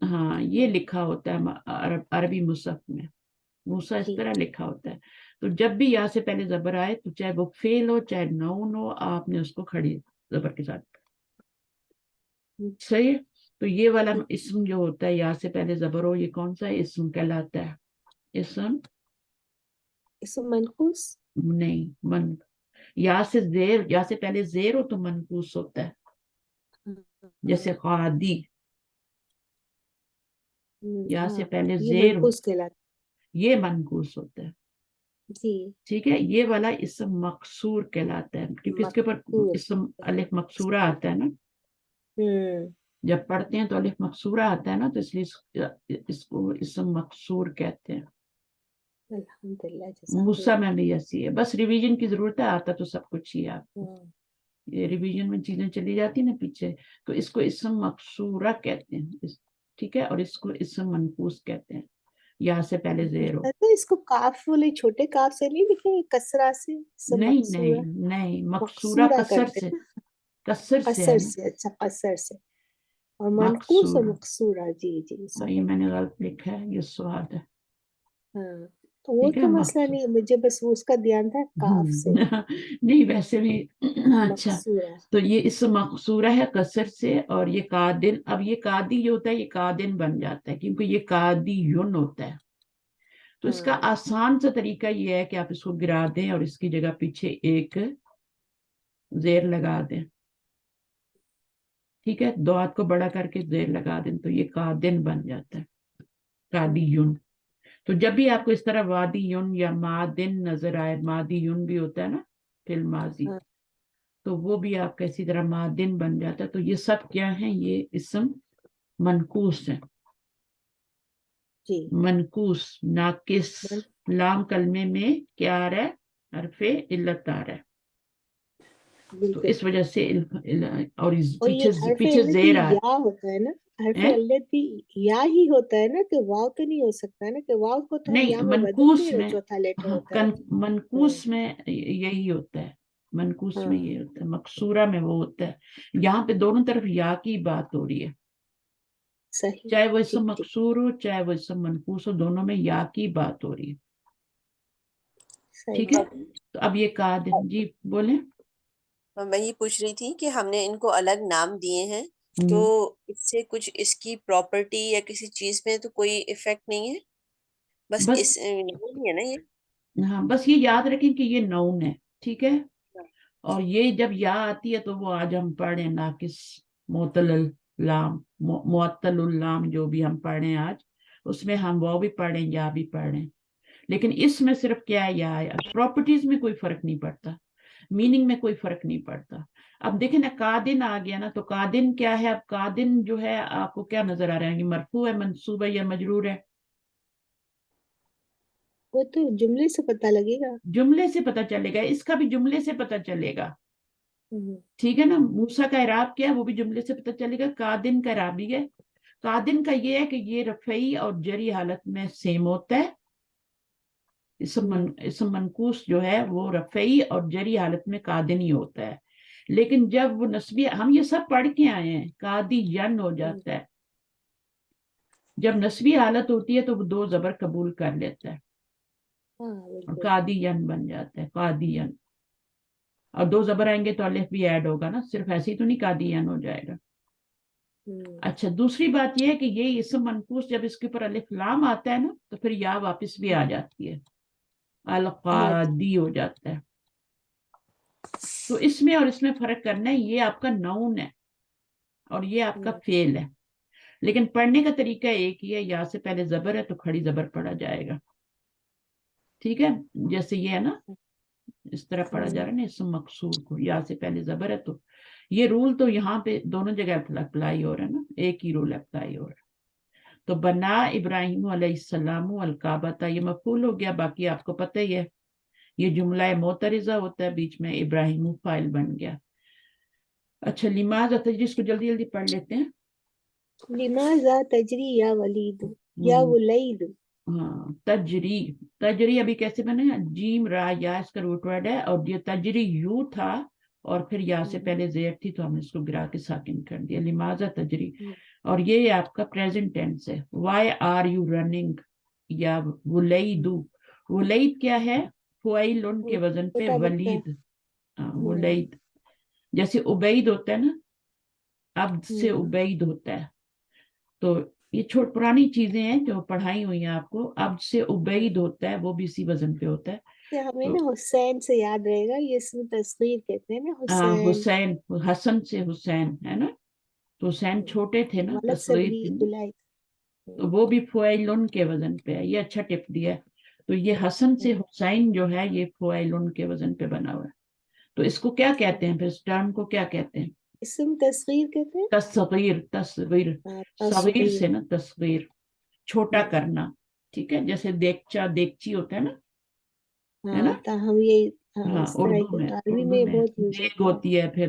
ہاں یہ لکھا ہوتا ہے عربی مصحف میں. موسیٰ اس طرح لکھا ہوتا ہے. تو جب بھی یا سے پہلے زبر آئے تو چاہے وہ فعل ہو چاہے نون ہو، آپ نے اس کو کھڑی زبر کے ساتھ. صحیح. تو یہ والا اسم جو ہوتا ہے یا سے پہلے زبر ہو، یہ کون سا اسم کہلاتا ہے؟ اسم منقوص نہیں، یا سے پہلے زیر ہو تو منقوص ہوتا ہے. جیسے قادی، یا سے پہلے زیر ہو یہ منقوص ہوتا ہے. ٹھیک ہے. یہ والا اسم مقصور کہلاتا ہے، کیونکہ اس کے اوپر اسم الف مقصورہ آتا ہے نا. جب پڑھتے ہیں تو الف مقصورہ آتا ہے نا، تو اس لیے اس کو اسم مقصور کہتے ہیں. موسیٰ میں بھی ایسی ہے. بس ریویژن کی ضرورت ہے، آتا تو سب کچھ ہی آپ کو. یہ ریویژن میں چیزیں چلی جاتی نا پیچھے، تو اس کو اسم مقصورہ کہتے ہیں. ٹھیک ہے, اور اس کو اسم منقوص کہتے ہیں, یہاں سے پہلے زیر ہو. تو اس کو کاف والے چھوٹے کاف سے نہیں لکھیں گے, کسرہ سے نہیں مقصورہ نہیں نہیں, مقصورہ مقصورہ کسر کرتے سے, ہیں نا, کسر سے ہے قصر نا, سے, اچھا قصر سے, اور منقوص اور مقصورہ. مقصورہ, جی جی یہ صحیح. میں نے غلط لکھا ہے, یہ سواد ہے. ہاں تو وہ ٹھیک ہے, تو مسئلہ نہیں, مجھے بس وہ اس کا دھیان تھا کاف سے نہیں ویسے بھی. اچھا, مقصورہ. تو یہ اس مقصورہ ہے کسر سے, اور یہ قادن, اب یہ قادی جو ہوتا ہے یہ قادن بن جاتا ہے کیونکہ یہ قادی یون ہوتا ہے. تو اس کا ہاں آسان سا طریقہ یہ ہے کہ آپ اس کو گرا دیں اور اس کی جگہ پیچھے ایک زیر لگا دیں. ٹھیک ہے, دو ہاتھ کو بڑا کر کے زیر لگا دیں تو یہ قادن بن جاتا ہے, قادی یون. تو جب بھی آپ کو اس طرح وادی یون یا مادن نظر آئے, مادی یون بھی ہوتا ہے نا فی الماضی, ہاں تو وہ بھی آپ کا اسی طرح مادن بن جاتا ہے. تو یہ سب کیا ہیں, یہ اسم منقوص ہیں. جی منقوص ناقص, من- لام کلمے میں کیا آ رہا ہے, حرف علت آ رہا ہے. تو بالکل. اس وجہ سے اور اور یہ حرف پیچھے علت بھی زیر آ یا ہوتا ہے نا, حرف ہے. علت بھی یا ہی ہوتا ہے نا, کہ واو تو نہیں ہو سکتا ہے نا, کہ واو کو تو ہم یا نہیں, میں بدل منقوص دیں اور میں, چوتھا لیٹر ہاں ہوتا ہے. ہاں منقوص میں یہی ہوتا ہے, منقوص میں ہاں یہ ہوتا ہے, مقصورہ میں وہ ہوتا ہے. یہاں پہ دونوں طرف یا کی بات ہو رہی ہے, صحیح. چاہے وہ اسم ٹھیک ٹھیک مقصور ہو چاہے وہ اسم منقوص ہو, دونوں میں یا کی بات ہو رہی ہے. صحیح ٹھیک ہے, بات ہے. تو اب یہ قادر, جی بولیں. میں یہ پوچھ رہی تھی کہ ہم نے ان کو الگ نام دیے ہیں, تو اس سے کچھ اس کی پراپرٹی یا کسی چیز میں تو کوئی ایفیکٹ نہیں ہے, بس بس اس نہیں ہے نا یہ. ہاں, بس یہ یاد رکھیں کہ یہ نون ہے. ٹھیک ہے, اور یہ جب یا آتی ہے تو وہ آج ہم پڑھ رہے ہیں ناقص معطل اللام, معطل اللام جو بھی ہم پڑھ رہے ہیں آج, اس میں ہم وہ بھی پڑھ رہے ہیں یا بھی پڑھ رہے ہیں. لیکن اس میں صرف کیا ہے, یا ہے. پراپرٹیز میں کوئی فرق نہیں پڑتا, میننگ میں کوئی فرق نہیں پڑتا. اب دیکھیں نا, قادن آ گیا نا, تو قادن کیا ہے, اب قادن جو ہے آپ کو کیا نظر آ رہا ہے, کہ مرفوع ہے, منصوب ہے یا مجرور ہے. وہ تو جملے سے پتہ لگے گا. جملے سے پتہ چلے گا, اس کا بھی جملے سے پتہ چلے گا. ہوں، ٹھیک ہے نا, موسیٰ کا اعراب کیا ہے وہ بھی جملے سے پتہ چلے گا. قادن کا اعراب بھی ہے. قادن کا یہ ہے کہ یہ رفعی اور جری حالت میں سیم ہوتا ہے. اسم منقوص جو ہے وہ رفعی اور جری حالت میں قادن ہی ہوتا ہے. لیکن جب وہ نسبی, ہم یہ سب پڑھ کے آئے ہیں, قادی ین ہو جاتا ہے. جب نسبی حالت ہوتی ہے تو وہ دو زبر قبول کر لیتا ہے ہاں اور بالکل. قادی ین بن جاتا ہے, قادی ین. اور دو زبر آئیں گے تو الف بھی ایڈ ہوگا نا, صرف ایسے ہی تو نہیں قادی ین ہو جائے گا. ہوں، اچھا, دوسری بات یہ ہے کہ یہ اسم منقوص جب اس کے اوپر الف لام آتا ہے نا تو پھر یا واپس بھی آ جاتی ہے, القادی ہو جاتا ہے. تو اس میں اور اس میں فرق کرنا ہے, یہ آپ کا نون ہے اور یہ آپ کا فعل ہے. لیکن پڑھنے کا طریقہ ایک ہی ہے, یا سے پہلے زبر ہے تو کھڑی زبر پڑھا جائے گا. ٹھیک ہے, جیسے یہ ہے نا, اس طرح پڑھا جا رہا ہے نا اسم مقصور کو, یا سے پہلے زبر ہے. تو یہ رول تو یہاں پہ دونوں جگہ اپلائی ہو رہا ہے نا, ایک ہی رول اپلائی ہو رہا ہے. تو بنا ابراہیم علیہ السلام الکعبہ, یہ مفعول ہو گیا, باقی آپ کو پتہ ہی ہے یہ جملہ معترضہ ہوتا ہے, بیچ میں ابراہیم فاعل بن گیا. اچھا, لماذا تجری, اس کو جلدی جلدی پڑھ لیتے ہیں. لماذا تجری یا ولید یا ولید. ہاں, تجری, تجری ابھی کیسے بنے گا, جیم را یا اس کا روٹ ورڈ ہے, اور یہ تجری یو تھا اور پھر یا سے پہلے زیر تھی تو ہم نے اس کو گرا کے ساکن کر دیا, لماذا تجری. اور یہ آپ کا پریزنٹ ٹینس ہے, وائی آر یو رننگ, یا ولیدو. ولید کیا ہے, فعیل کے وزن پہ چھوٹا بچہ. ولید. ولید جیسے عبید ہوتا ہے نا, عبد سے عبید ہوتا ہے. تو یہ پرانی چیزیں ہیں جو پڑھائی ہوئی ہیں آپ کو, عبد سے عبید ہوتا ہے, وہ بھی اسی وزن پہ ہوتا ہے. ہمیں نا حسین سے یاد رہے گا, یہ اسم تصغیر کہتے ہیں نا, حسین. حسین, حسن سے حسین ہے نا, تو حسین چھوٹے تھے نا, ولد سے تصغیر تھی, ولید. تو وہ بھی فعیل کے وزن پہ ہے. یہ اچھا ٹپ دیا. تو یہ حسن سے حسین جو ہے یہ فعیل کے وزن پہ بنا ہوا ہے. تو اس کو کیا کہتے ہیں, پھر اس ٹرم کو کیا کہتے ہیں, اسم تصغیر کہتے ہیں. تصغیر, تصغیر, صغیر سے نا, تصغیر چھوٹا کرنا. ٹھیک ہے, جیسے دیگچا, دیگچی ہوتا ہے نا, ہے نا. تاہم یہ ہاں, اس طرح اردو کے میں, عربی اردو میں میں بہت یوز دیگ ہوتا ہے. ہوتی ہے, پھر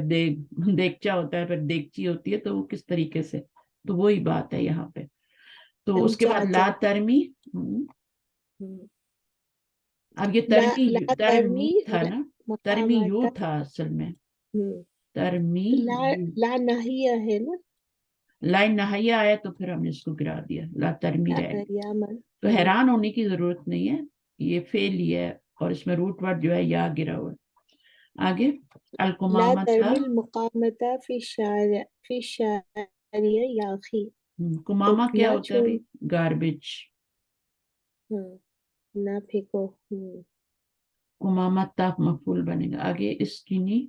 دیگچا ہوتا ہے, پھر دیگچی ہوتی ہے, تو وہ کس طریقے سے, تو وہی بات ہے یہاں پہ. تو हम اس کے بعد لا चाहते ترمی हम्म, اب یہ ला ترمی لا ترمی तरमी تھا نا، ترمی یو मकामाता تھا اصل میں، हम्म, ترمی तो ला یو، لا नाहिया है ना لائن نہیا آیا تو پھر ہم نے اس کو گرا دیا، لا ترمی رہ گیا۔ या मन تو حیران ہونے کی ضرورت نہیں ہے، یہ فعل ہی ہے اور اس میں روٹ ورڈ جو ہے یا گرا ہوا ہے۔ آگے لا القمامہ تھا، ترمي المقامة في الشارع يا أخي کمامہ کیا نہ ہوتا ہے چھوڑ بھی؟ گاربیج۔ نہ پھینکو کمامہ تاف مفعول بنے گا۔ آگے اسکینی،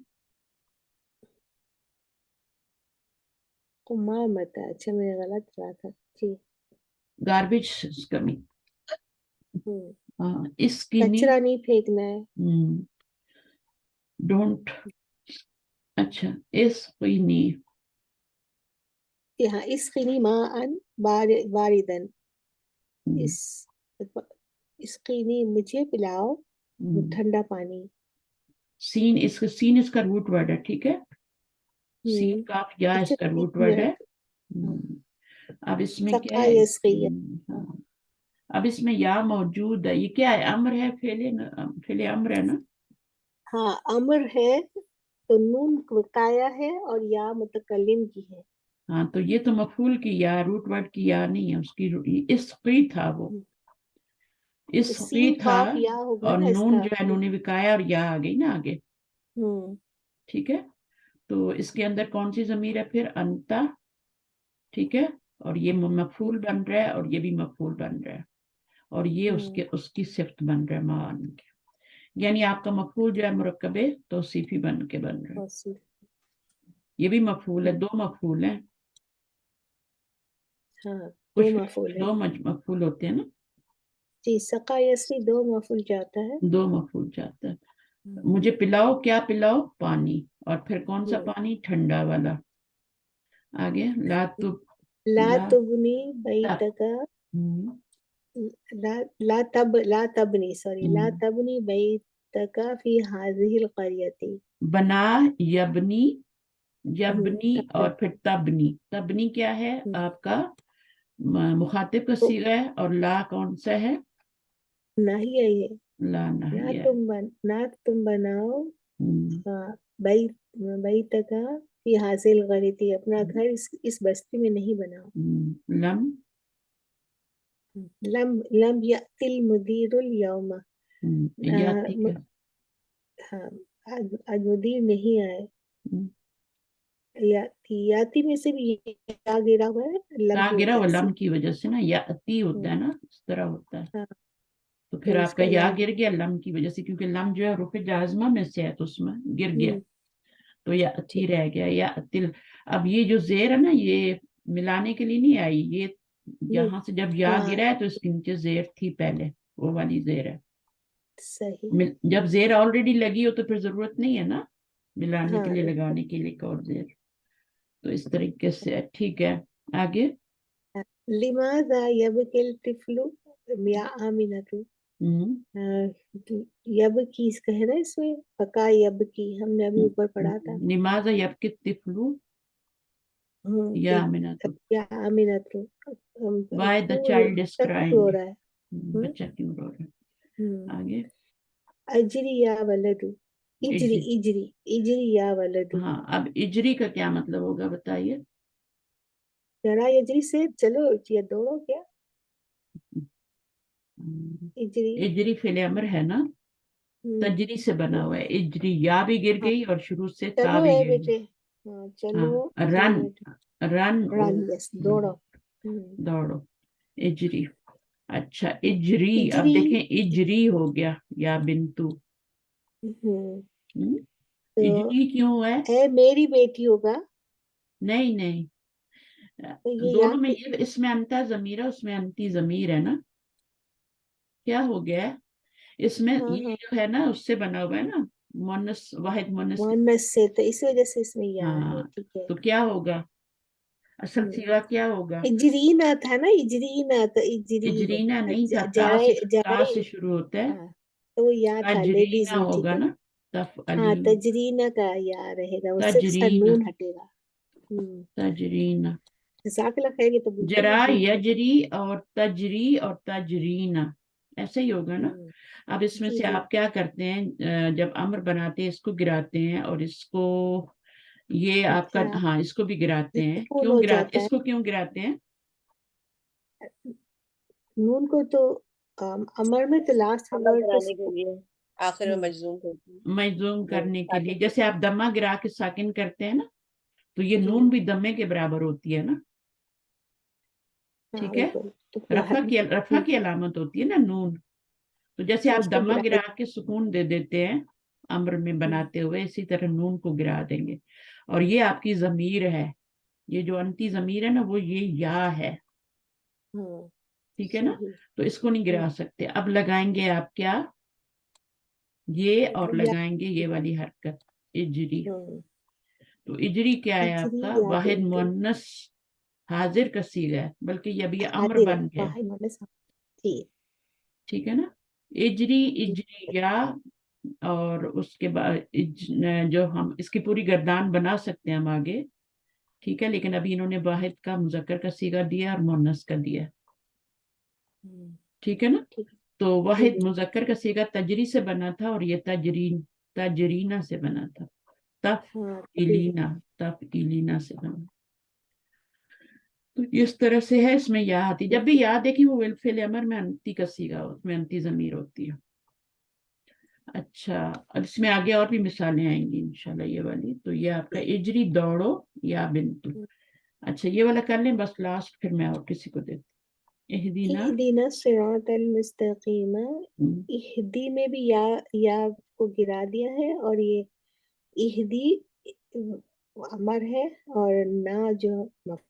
قمامة اچھا میں نے غلط کہا تھا جی گاربیج کمی، اسکینی کچرا نہیں پھینکنا ہے ڈونٹ، اچھا اسقینی، یہاں اسقنی ماء باردن اسقینی مجھے پلاؤ ٹھنڈا پانی سین اس کا روٹ ورڈ ہے، ٹھیک ہے، سین کاف یا اس اچھا کا روٹ تین ورڈ ہے۔ منٹ اب اس میں کیا سقا ہے؟ یسقیہ ہاں۔ اب اس میں یا موجود ہے، یہ کیا ہے؟ امر ہے، فعل امر ہے نا؟ ہاں امر ہے تو نون وقایا ہے اور یا متکلم کی ہے ہاں تو یہ تو مفعول کی یا، روٹ ورڈ کی یا نہیں ہے، اس کی اسقی تھا، وہ اسقی سین تھا قاف یا ہوگا اور نا اس نون کا جو ہے نون وقایا اور یا آ گئی نا آگے، ٹھیک ہے۔ تو اس کے اندر کون سی ضمیر ہے پھر؟ انتا، ٹھیک ہے، اور یہ مفعول بن رہا ہے اور یہ بھی مفعول بن رہا ہے اور یہ اس کی صفت بن رہا ہے مان کے، یعنی آپ کا مفعول جو ہے مرکب توصیفی بن کے بن رہا ہے۔ یہ بھی مفعول ہے، دو مفعول ہیں، ہاں دو کچھ مفعول ہے دو مفعول ہوتے ہیں نا، جی سقا یسقی دو مفعول جاتا ہے دو مفعول جاتا ہے۔ مجھے پلاؤ، کیا پلاؤ؟ پانی، اور پھر کون سا پانی؟ ٹھنڈا والا۔ آگے لا لا تبنی بیتک لا تبنی سوری لا تبنی بیتک فی هذه القریۃ بنا، یبنی اور پھر تبنی، تبنی کیا ہے آپ کا؟ مخاطب کا صیغہ ہے اور لا کون سا ہے؟ نہیں ہے یہ لا نہیں ہے۔ نہ تم بناؤ بیتک فی حاصل غریتی اپنا گھر اس بستی میں نہیں بناؤ لم یأتی المدیر الیوم ہاں آج مدیر نہیں آئے یاتی میں سے بھی یا گرا ہوا ہے لم کی گرا ہوا وجہ سے لم کی وجہ سے نا، یاتی ہوتا ہے نا، اس طرح ہوتا ہے، ہاں تو پھر آپ کا یا گر گیا لم کی وجہ سے، کیونکہ لم جو ہے رفع جازمہ میں سے ہے تو اس میں گر گیا، تو یاتی رہ گیا، یاتل۔ اب یہ جو زیر ہے نا یہ ملانے کے لیے نہیں آئی، یہ یہاں سے جب یا گرا ہے تو اس کے نیچے زیر تھی پہلے، وہ والی زیر ہے۔ صحیح جب زیر آلریڈی لگی ہو تو پھر ضرورت نہیں ہے نا ملانے کے لیے، لگانے کے لیے ایک اور زیر، تو اس طریقے سے ٹھیک ہے۔ آگے لماذا یبکی الطفل یا آمنۃ یبکی اس کا ہے نا اس میں فقا یبکی ہم نے ابھی اوپر پڑھا تھا لماذا یبکی الطفل یا آمنۃ، یا آمنۃ why the child is crying، ہو رہا ہے بچہ کیوں رو رہا ہے۔ آگے اجری یا ولد اجری یا ولد، ہاں اب اجری کا کیا مطلب ہوگا بتائیے؟ ذرا اجری سے چلو یا دوڑو کیا اجری فعل امر ہے نا، تجری سے بنا ہوا ہے، اجری یا بھی گر گئی اور شروع سے تا چلو بھی ہے گر بیٹے گئی، چلو رن یس دوڑو دوڑو، اجری، اچھا اجری، اب اجری دیکھیں اجری ہو گیا یا بنتو، اجری کیوں ہے؟ اے میری بیٹی ہوگا نہیں تو یہ دونوں میں یہ، اس میں انتا ضمیر ہے اس میں انتی ضمیر ہے نا، کیا ہو گیا ہے اس میں؟ یہ جو ہے نا اس سے بنا ہوا ہے نا، مونس واحد مونس، مونس سے، تو اس وجہ سے اس میں یا ہے ہاں ٹھیک ہے تو کیا ہوگا اصل صیغہ کیا ہوگا؟ اجرینا تھا نا اجرینا تو اجرینا نہیں تھا، جائے تا جائے سے شروع ہوتا ہے، ہاں تو وہ یا تھا لیڈیز تجرینا میں ٹھیک ہوگا ہے نا، ہاں تفعلین، تجرینا کا یا رہے گا، اس سے تجرینا، نون ہٹے گا تجرینا، जज़ाकल्लाह खैर, ये तो बिल्कुल जरा नहीं है। यजरी और तजरी और तजरीना ऐसा ही होगा ना। अब इसमें जी से जी, आप क्या करते हैं, जब अम्र बनाते हैं इसको गिराते हैं और इसको ये आपका, क्या हाँ इसको भी गिराते ये हैं। सुकून क्यों हो गिराते, जाता है। इसको क्यों गिराते हैं? नून को तो अमर में तो लास्ट अमल वर्ड तो बनाने के लिए आखिर में मजलूम करते हैं मजलूम वो करने के लिए, ताकि जैसे आप दम्मा गिरा के साकिन करते हैं ना, तो ये जी, नून भी दम्मे के बराबर होती है ना। हाँ ठीक है, बिल्कुल, तो रफा की अलामत होती है ना नून। तो जैसे तो आप उसको दम्मा गिरा गिरा के सुकून दे देते हैं अम्र में बनाते हुए, इसी तरह नून को गिरा देंगे। और ये आपकी जमीर है, ये जो अंती जमीर है ना वो ये या है, हाँ ठीक है ना। सही। तो इसको नहीं गिरा सकते। अब लगाएंगे आप क्या, ये और या लगाएंगे ये वाली हरकत इजरी। हाँ, तो इजरी क्या है इजरी आपका, या वाहिद बिल्तु मुअन्नस हाजिर का सीगा है, बल्कि ये अभी अम्र हाजिर है, बन गया, वाहिद मतलब जी ठीक है ना। इजरी जी, इजरी या, और उसके बाद जो हम इसकी पूरी गर्दान बना सकते हैं हम आगे, ठीक है। लेकिन अभी इन्होंने वाहिद का मुजक्कर का सीगा दिया और मुअन्नस का दिया, ठीक है ना। ठीक है, तो जी वाहिद मुजक्कर का सीगा तजरी से बना था और ये तजरीना से बना था। हाँ तभी तफ इलीना से बना। तो इस तरह से है, इसमें या आती, जब भी याद है कि वो फिल अमर में अंती का सीगा, उसमें अंती जमीर होती है। अच्छा, अब इसमें आगे और भी मिसालें आएंगी इंशाल्लाह ये वाली। तो ये आपका इजरी दौड़ो या बिंतु। अच्छा ये वाला कर लें बस लास्ट, फिर मैं और किसी को देती। इहदीना, इहदीना सिरातल मुस्तकीम, इहदी में भी या को गिरा दिया है, और ये इहदी अमर है, और ना जो मफूल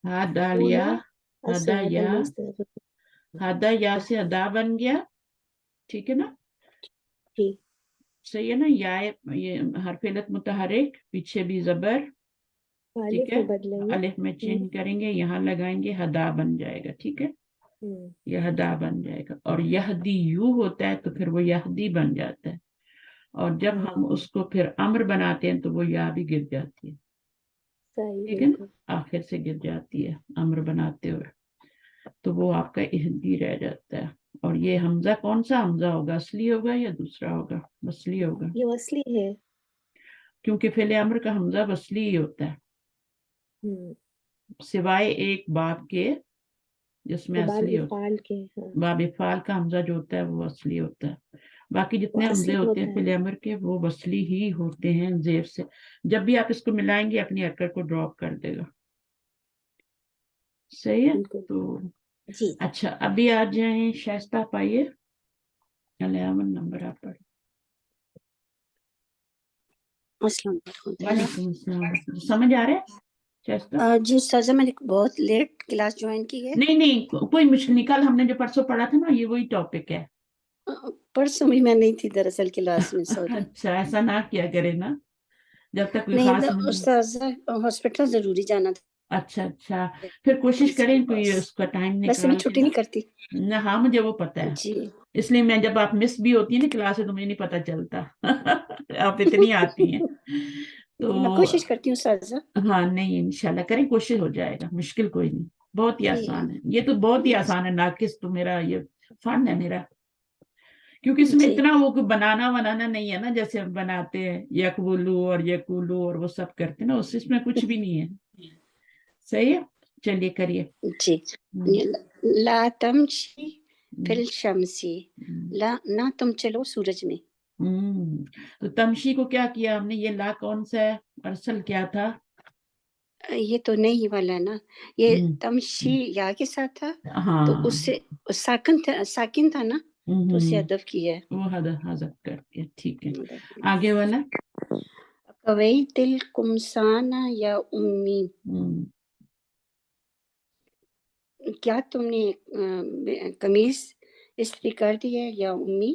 हादालिया, है, हदाया, सिरातल मुस्तकीम हदाया से अदा बन गया, ठीक है ना। जी, सही है ना। ये हरफिलत मुतहरिक, पीछे भी जबर, ठीक अलिफ है। में बदलेंगे। अलिफ में चेंज करेंगे, यहाँ लगाएंगे, हदा बन जाएगा, ठीक है। हम्म, यह हदा बन जाएगा। और यहदी यू होता है तो फिर वो यहदी बन जाता है। और जब हम उसको फिर अम्र बनाते हैं तो वो या भी गिर जाती है, सही ठीक है ना, बिल्कुल। आखिर से गिर जाती है अम्र बनाते हुए। तो वो आपका इहदी रह जाता है। और ये हमजा कौन सा हमजा होगा, असली होगा या दूसरा होगा? असली होगा, ये असली है। क्योंकि फेले अम्र का हमजा असली ही होता है, हम्म, सिवाय एक बाब के जिसमें जो बाल असली होता इफाल के, हाँ है। बाब इफाल का हमजा जो होता है वो असली होता है। बाकी वो जितने हमजे असली होते होता हैं है। फेले अम्र के वो असली ही होते हैं जेर से। जब भी आप इसको मिलाएंगे अपनी हरकत को ड्रॉप कर देगा, सही है। बिल्कुल तो जी। अच्छा, अभी आ जाए शाइस्ता, पाइए 11 नंबर आप पढ़। अस्सलाम वालेकुम। वालेकुम अस्सलाम। समझ आ रहा है शाइस्ता? जी उस्ताज़ा, मैंने बहुत लेट क्लास ज्वाइन की है। नहीं नहीं कोई मुश्किल नहीं, कल हमने जो परसों पढ़ा था ना ये वही टॉपिक है। परसों भी मैं नहीं थी दरअसल क्लास में, सॉरी। अच्छा ऐसा ना किया करे ना, जब तक कोई नहीं खास तो उस्ताज़ा हॉस्पिटल जरूरी जाना था अच्छा अच्छा, फिर कोशिश किसी के करें कोई पास। उसका टाइम वैसे मैं निकाल के छुट्टी नहीं करती ना। हाँ मुझे वो पता है, जी। इसलिए मैं, जब आप मिस भी होती है ना क्लास से तो मुझे नहीं पता चलता आप इतनी आती हैं मैं तो। कोशिश करती हूँ उस्ताज़ा। हाँ नहीं इंशाल्लाह करें, कोशिश हो जाएगा, मुश्किल कोई नहीं, बहुत ही आसान है ये तो, बहुत ही आसान है। नाकिस तो मेरा ये फन है मेरा, क्योंकि इसमें जी इतना वो कोई बनाना बनाना नहीं है ना, जैसे हम बनाते हैं यकबुलू और यकूलू और वो सब करते हैं ना, उस इसमें कुछ भी नहीं है। सही है, चलिए करिए। जी। ला तमशी फिल हम्म, शमसी, ला ना तुम चलो सूरज में। तो तमशी को क्या किया हमने, ये ला कौन सा है, अरसल क्या था? ये तो नहीं वाला ना, ये हम्म, तमशी या के साथ था, तो हाँ उससे साकिन था ना, तो उसे अदब की है। वो हजफ करके, ठीक है। आगे वाला कवई तिल कुमसाना या उम्मी, क्या तुमने कमीज इस्त्री कर दी है या उम्मी?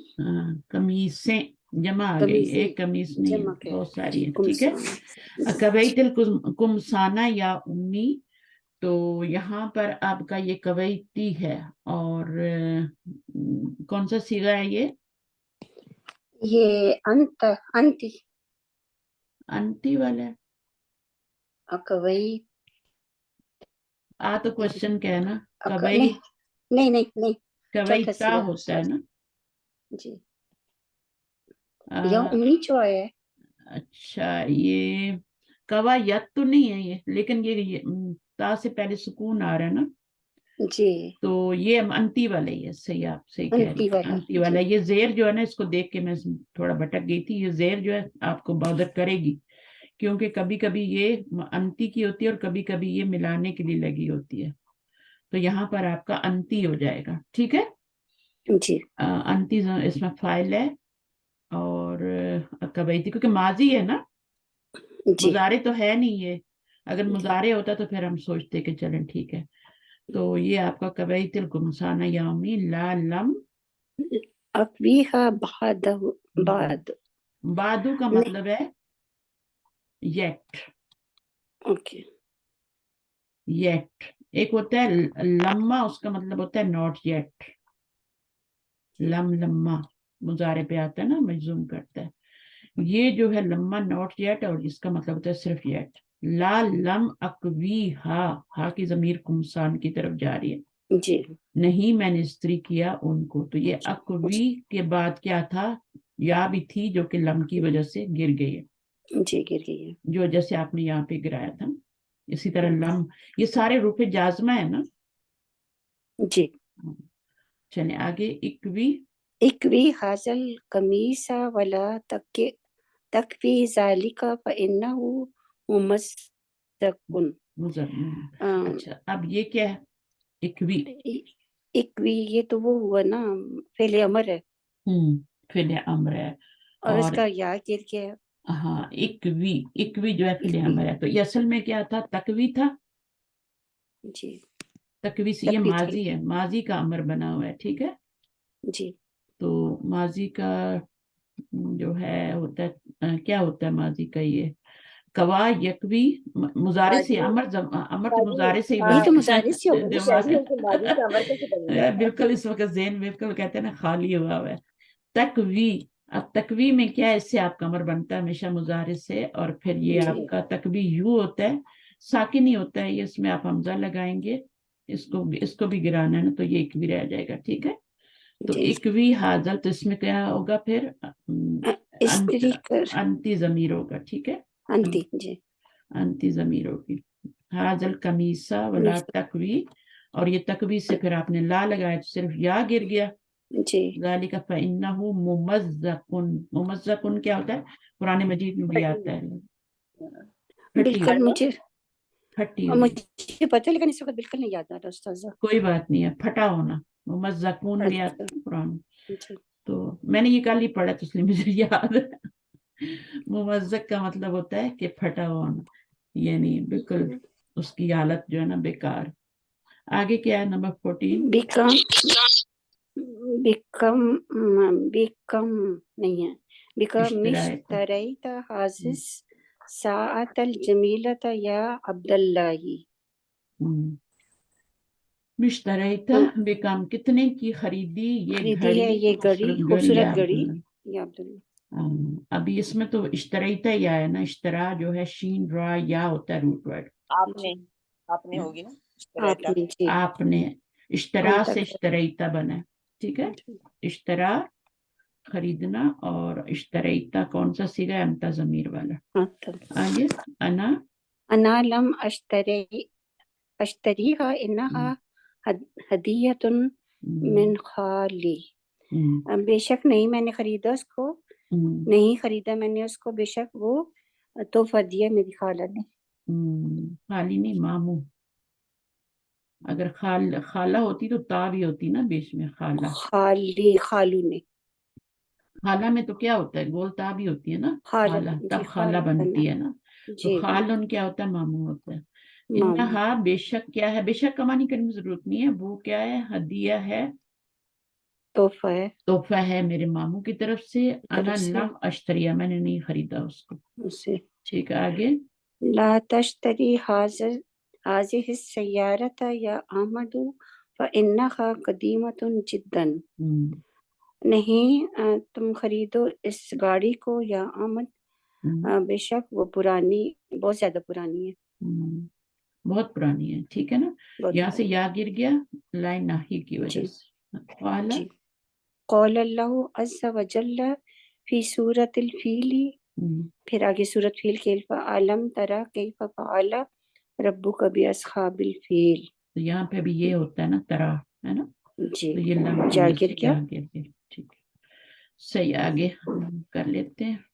कमीजें जमा आ गई, कमीजें एक कमीज नहीं है, जमा के बहुत सारी जी, है, ठीक है। कुमसाना। कवैतिल कुमसाना या उम्मी, तो यहाँ पर आपका ये कवैती है। और कौन सा सीगा है ये? ये अंती अंती वाला है। कवई तो क्वेश्चन क्या है ना, कवई नहीं कवई चौथा ता सिरा होता है ना। जी आ, यह उन्हीं जो है अच्छा, ये कवायत तो नहीं है ये, लेकिन ये ता से पहले सुकून आ रहा है ना, जी तो ये अंती वाला ही है। सही, आप सही कह रहे अंती हैं, वाला अंती वाला। जी ये जेर जो है ना, इसको देख के मैं थोड़ा भटक गई थी। ये जेर जो है आपको बॉदर करेगी, क्योंकि कभी कभी ये अंती की होती है और कभी कभी ये मिलाने के लिए लगी होती है। तो यहाँ पर आपका अंती हो जाएगा, ठीक है। जी अंती इसमें फाइल है, और कवैती क्योंकि माजी है ना, जी मुजारे तो है नहीं ये। अगर मुजारे होता तो फिर हम सोचते कि चलें ठीक है। तो ये आपका कवैतिल गुमसाना यामी ला लम। अक्वीहा बाद बादू का नहीं मतलब है येट। ओके येट एक होता है लम्मा, उसका मतलब होता है नॉट येट। लम लम्मा मुजारे पे आता है ना, मजूम करता है। ये जो है लम्मा नॉट येट, और इसका मतलब होता है सिर्फ येट। ला लम अकवी हा की जमीर कुमसान की तरफ जा रही है। जी नहीं मैंने स्त्री किया उनको। तो ये अकवी के बाद क्या था, या भी थी, जो कि लम की वजह से गिर गई है, जी गिर गई है जो जैसे आपने यहाँ पे गिराया था। इसी तरह लम, ये सारे रूपे जाजमा है ना। जी चले आगे। इकवी इक्वी हाजल कमीसा वला तकवी जालिका फइन्नहु मुमस्सकुन अच्छा, अब ये क्या है, इकवी। इक्वी ये तो वो हुआ ना फेले अमर है फिल अम्र है। और और उसका या गिर गया हाँ, इकवी, इकवी जो है फिल इक्वी अम्र है। तो ये असल में क्या था, तकवी था। जी तकवी से ये तकवी थी माजी है, माजी का अमर बना हुआ है, ठीक है। जी तो माजी का जो है होता है, क्या होता है माजी का ये, कवा यकवी, मुजारे से माजी अमर तो माजी मुजारे से ही यही हाँ तो बनता मुजारे से है। होगा वो ना कह दिमाग रही है कि माजी से अमर कैसे बनेगा। बिल्कुल इस वक्त जहन बिल्कुल कहते हैं ना खाली हुआ है। तकवी, अब तकवी में क्या है, इससे आपका अमर बनता है हमेशा मुजारे से, और फिर ये जी आपका तकवी यू होता है, साकिन ही होता है ये, इसमें आप हमजा लगाएंगे। इसको भी गिराना है ना, तो ये एक भी रह जाएगा, ठीक है। तो जी एक भी हाजल, तो इसमें क्या होगा फिर, अंत, स्त्री कर अंती जमीर होगा, ठीक है। अंति जी अंती जमीर होगी। हाजल कमीसा वाला तकवी, और ये तकवी से फिर आपने ला लगाया तो सिर्फ या गिर गया। जी ज़ालिका फ़इन्नहु मुमज़्ज़क़ुन। मुमज़्ज़क़ुन क्या होता है, पुराने मजीद में भी आता है, फटी बिल्कुल फटी हुई। मुझे पता है लेकिन इस वक्त बिल्कुल नहीं याद आ रहा उस्ताज़ा कोई बात नहीं है, फटा होना। मुमज़्ज़क़ुन भी आता अच्छा है कुरान। जी तो मैंने ये कल ही पढ़ा, तो इसलिए मुझे याद है। मुमज़्ज़क़ का मतलब होता है कि फटा होना, यानी बिल्कुल उसकी हालत जो है ना बेकार। आगे क्या है, नंबर 14। बिकम बिकम बिकम नहीं है बिकम इश्तराक। मिश्तरैत हाजिस साअतल जमीलता या अब्दुल्लाही मुश्तरैता बेकम, कितने की खरीदी ये खरीदी है घड़ी, ये घड़ी खूबसूरत घड़ी खूबसूरत या घड़ी अब्दुल्ला। या अब्दुल्ला अभी इसमें तो इश्तरैता ही आया ना, इश्तरा जो है शीन रा या होता है रूट वर्ड। आपने आपने होगी ना रहता। आपने जी आपने, इश्तरा अंतक से इश्तरैता बना है, ठीक है। इश्तरा खरीदना, और इश्तरैता कौन सा सीगा है, अमता जमीर वाला। अंतक आगे, अना अना लम अश्तरीहा इन्नहा हदियतुन मिन खाली बेशक नहीं मैंने खरीदा उसको नहीं खरीदा मैंने उसको बेशक वो तोहफा दिया मेरी खाला ने खाली नहीं, मामू। अगर खाला होती तो ता भी होती ना बीच में, खाला। खालू ने खाला में तो क्या होता है, गोलता भी होती है ना, खाला खाला, जी तब खाला बनती है ना। तो जी खालन क्या होता है, मामू होता है। मामू इन्नहा बेशक क्या है, बेशक का मानी करने की जरूरत नहीं है, वो क्या है, हदिया है, तोहफा है तोहफा है मेरे मामू की तरफ से। तरफ अना से लम अश्तरिया, मैंने नहीं खरीदा उसको, उसे ठीक है। आगे, ला तश्तरी हाजिह सय्यारत या अहमदु फइन्नहा कदीमतुन जिद्दन नहीं तुम खरीदो इस गाड़ी को या अहमद बेशक वो पुरानी बहुत ज्यादा पुरानी है बहुत पुरानी है, ठीक है ना। बहुत यहाँ से पुरानी। या गिर गया लाइन नाही की वजह जी। से। वाला जी। क़ाल अल्लाहु अज़्ज़ा व जल्ल फी सूरतिल फील, फिर आगे सूरत फील कैफ अलम तरा कैफ फ़अल रब्बुका बिअस्हाबिल फील। तो यहाँ पे भी ये होता है ना तरा, है ना, जी। तो ये लम की जा वजह गिर से गया। या गिर गया, ठीक है। सही, आगे कर लेते हैं।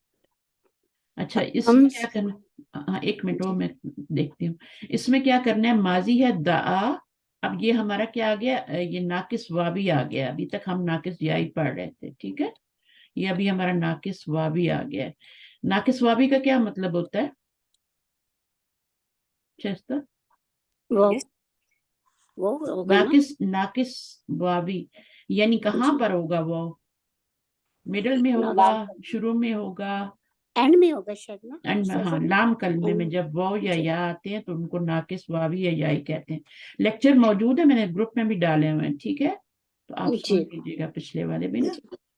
अच्छा, इसमें हम क्या करना, हाँ एक मिनट वो मैं देखती हूँ। इसमें क्या करना है, माजी है दआ, अब ये हमारा क्या आ गया, ये नाकिस वावी आ गया। अभी तक हम नाकिस याई पढ़ रहे थे, ठीक है। ये अभी हमारा नाकिस वावी आ गया है। नाकिस वावी का क्या मतलब होता है शेस्ता? वो Yes. वो होगा ना, नाकिस नाकिस वावी यानी कहाँ पर होगा वो? मिडल में होगा, शुरू में होगा, एंड में होगा शायद ना। एंड में। हाँ, लाम कलमे में जब वाव या या आते हैं तो उनको नाकिस वावी या याई कहते हैं। लेक्चर मौजूद है, मैंने ग्रुप में भी डाले हुए हैं, ठीक है, तो आप सुन जी। लीजिएगा पिछले वाले भी ना।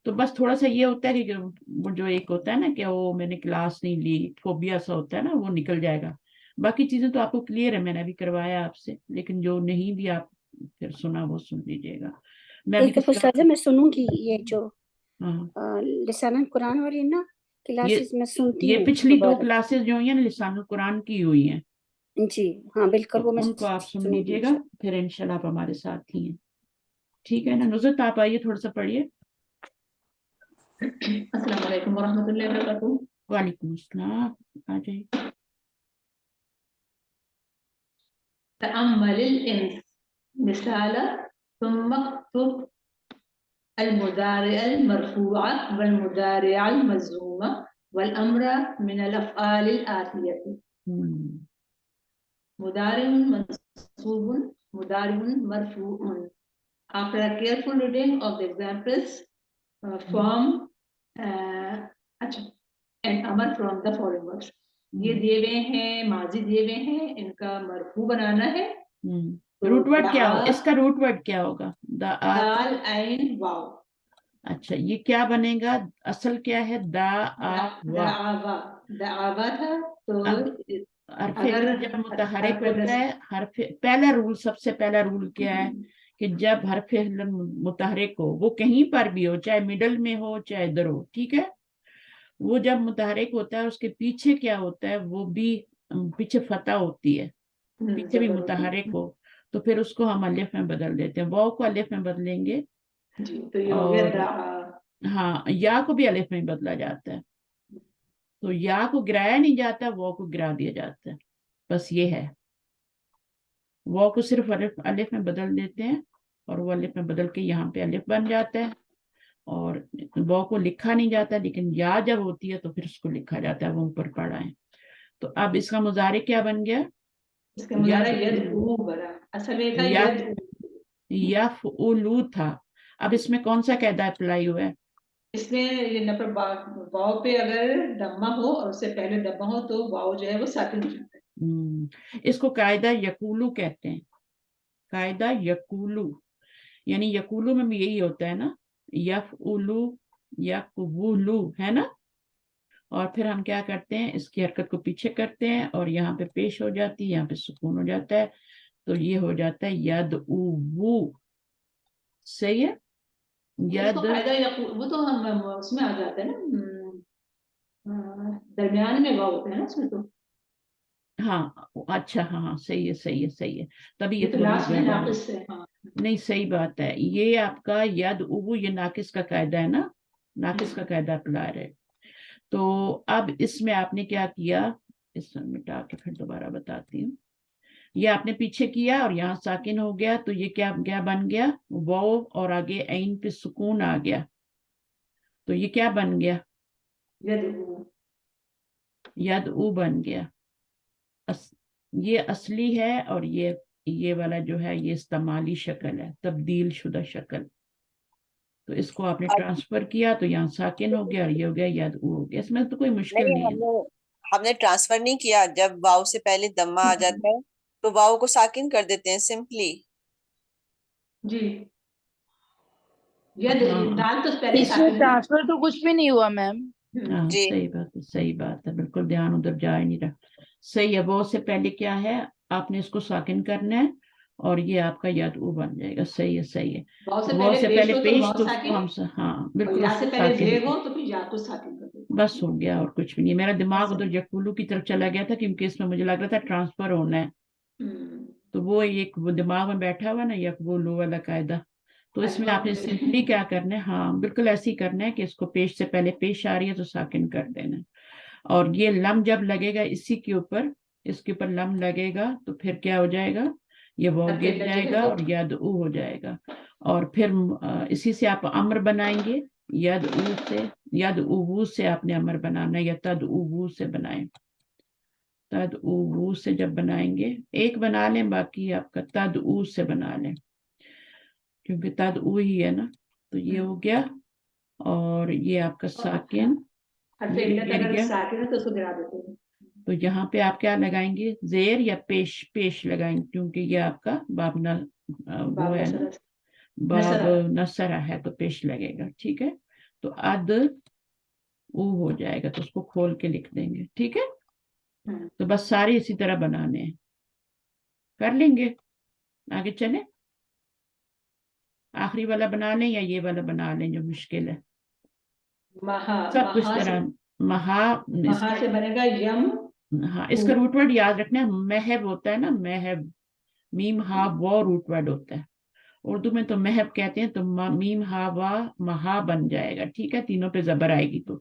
तो बस थोड़ा सा ये होता है कि वो जो एक होता है ना कि वो मैंने क्लास नहीं ली, फोबिया सा होता है ना, वो निकल जाएगा। बाकी चीजें तो आपको क्लियर है, मैंने अभी करवाया आपसे, लेकिन जो नहीं भी आप फिर सुना वो सुन लीजिएगा। मैं अभी एक दफा साजा मैं सुनूंगी ये जो लिसानुल कुरान वाली ना क्लासेस में सुनती ये हूँ पिछली 2 दोबारा। क्लासेस जो हुई हैं लिसानुल कुरान की हुई हैं, जी हाँ बिल्कुल, तो वो मैं उनको आप सुन सुनूंगी लीजिएगा, फिर इंशाल्लाह आप हमारे साथ ही हैं, ठीक है ना। नुज़रत आप आइए, थोड़ा सा पढ़िए। अस्सलाम वालेकुम वरहमतुल्लाहि वबरकातुहू। वालेकुम अस्सलाम, आ जाइए। तअम्मलिल इंस मिसाल ثم اكتب المضارع المرفوع والمضارع المجزوم والأمر من الأفعال الآتية. مضارع منصوب مضارع مرفوع. After a careful reading of the examples, form and amar from the following words. ये दिए हुए हैं, माजी दिए हुए हैं, इनका मरफू बनाना है। रूट वर्ड क्या हो, इसका रूट वर्ड क्या होगा? दाल ऐन वाव। अच्छा, ये क्या बनेगा, असल क्या है? दावा था, तो अगर जब मुतहरिक होता है, हरफ पहला रूल, सबसे पहला रूल क्या है कि जब हरफ मुतहरिक हो, वो कहीं पर भी हो, चाहे मिडल में हो चाहे इधर हो, ठीक है, वो जब मुतहरिक होता है उसके पीछे क्या होता है, वो भी पीछे फतह होती है, पीछे भी मुतहरिक हो, तो फिर उसको हम अलिफ में बदल देते हैं। वाव को अलिफ में बदलेंगे जी, तो ये हो गया दा। हाँ, या को भी अलिफ में बदला जाता है, तो या को गिराया नहीं जाता, वाव को गिरा दिया जाता है, बस ये है। वाव को सिर्फ अलिफ में बदल देते हैं और वो अलिफ में बदल के यहाँ पे अलिफ बन जाता है, और वाव को लिखा नहीं जाता, लेकिन या जब होती है तो फिर उसको लिखा जाता है, वो ऊपर पड़ा है। तो अब इसका मुजारे क्या बन गया? इसका मुजारा यदऊ बना, असल में था यफउलू था। अब इसमें कौन सा कायदा अप्लाई हुआ है? इसमें ये नफर वाव पे अगर दम्मा हो और उससे पहले दम्मा हो तो वाव जो है वो साकिन हो जाता है। इसको कायदा यकूलू कहते हैं, कायदा यकूलू, यानी यकूलू में भी यही होता है ना, यफउलू यकबुलू, है ना। और फिर हम क्या करते हैं, इसकी हरकत को पीछे करते हैं और यहाँ पे पेश हो जाती है, यहाँ पे सुकून हो जाता है, तो ये हो जाता है यदऊ। सही है, यद वो तो हम उसमें आ जाते हैं ना, दरमियान में वाव होते हैं ना उसमें तो। हाँ अच्छा, हाँ सही है, सही है, सही है, तभी ये तो थोड़ी लास्ट में गड़बड़ है। नाकिस है। हाँ नहीं, सही बात है, ये आपका यद उबू, ये नाकिस का कायदा है ना, नाकिस का कायदा अप्लाई है। तो अब इसमें आपने क्या किया, इसमें मिटा के फिर दोबारा बताती हूँ। ये आपने पीछे किया और यहाँ साकिन हो गया, तो ये क्या क्या बन गया, वाव और आगे ऐन पे सुकून आ गया, तो ये क्या बन गया, यदऊ बन गया। ये असली है और ये वाला जो है ये इस्तेमाली शक्ल है, तब्दील शुदा शक्ल। तो इसको आपने ट्रांसफर किया तो यहाँ साकिन हो गया और ये हो गया यदऊ हो गया, इसमें तो कोई मुश्किल नहीं है। हमने ट्रांसफर नहीं किया, जब वाव से पहले दम्मा आ जाता है तो वाव को साकिन कर देते हैं सिंपली। जी, दाल तो पहले इसमें साकिन है। ट्रांसफर तो कुछ भी नहीं हुआ मैम। हाँ जी सही बात है, सही बात है, बिल्कुल ध्यान उधर जा ही नहीं रहा। सही है, वो से पहले क्या है, آپ نے اس کو ساکن کرنا ہے اور یہ آپ کا یاد او بن جائے گا. صحیح ہے صحیح ہے. واو سے واو سے پہلے ہو تو پیش واو تو اس ساکن، کو ہم ہاں اور بالکل یا اس سے کو پہلے ساکن زیر ہو تو پھر یا کو ساکن کر دیں. بس ہو گیا اور کچھ بھی نہیں. میرا دماغ بس ادھر یقولو کی طرف چلا گیا تھا کیونکہ اس میں مجھے لگ رہا تھا ٹرانسفر ہونا ہے. ہم، تو وہ ایک وہ دماغ میں بیٹھا ہوا نا یقولو والا قاعدہ. تو اس میں آپ نے سمپلی کیا کرنا ہے، ہاں بالکل ایسے ہی کرنا ہے کہ اس کو پیش سے پہلے پیش آ رہی ہے تو ساکن کر دینا ہے. اور یہ لم جب لگے گا اسی کے اوپر، اس کے اوپر لم لگے گا تو پھر کیا ہو جائے گا، یہ وہ حرف گر علت جو جائے ہے گا وہ اور ید او ہو جائے گا. اور پھر اسی سے آپ امر بنائیں گے. ید او سے، ید او سے آپ نے امر بنانا ہے یا تد او سے بنائیں. تد او سے جب بنائیں گے ایک بنا لیں، باقی آپ کا تد او سے بنا لیں کیونکہ تد او ہی ہے نا. تو یہ ہو گیا. اور یہ آپ کا ساکن حرف یہ بھی علت گر اگر گیا. ساکن ہے تو اس کو گرا دیتے ہیں. تو یہاں پہ آپ کیا لگائیں گے، زیر یا پیش، پیش لگائیں گے کیونکہ یہ آپ کا باب نہ وہ باب ہے نا، نصر باب نصر نصرہ ہے تو پیش لگے گا. ٹھیک ہے. تو اد او ہو جائے گا تو اس کو کھول کے لکھ دیں گے. ٹھیک ہے. ہم، تو بس سارے اسی طرح بنانے ہیں. کر لیں گے. آگے چلیں. آخری والا بنا لیں یا یہ والا بنا لیں جو مشکل ہے. مہا سب کچھ مہا سے طرح مہا اس مہا کا سے بنے گا یم. ہاں اس کا روٹ ورڈ یاد رکھنا ہے. محب ہوتا ہے نا، محب، میم ہا وہ روٹ ورڈ ہوتا ہے. اردو میں تو محب کہتے ہیں تو میم ہا وا مہا بن جائے گا. ٹھیک ہے. تینوں پہ زبر آئے گی تو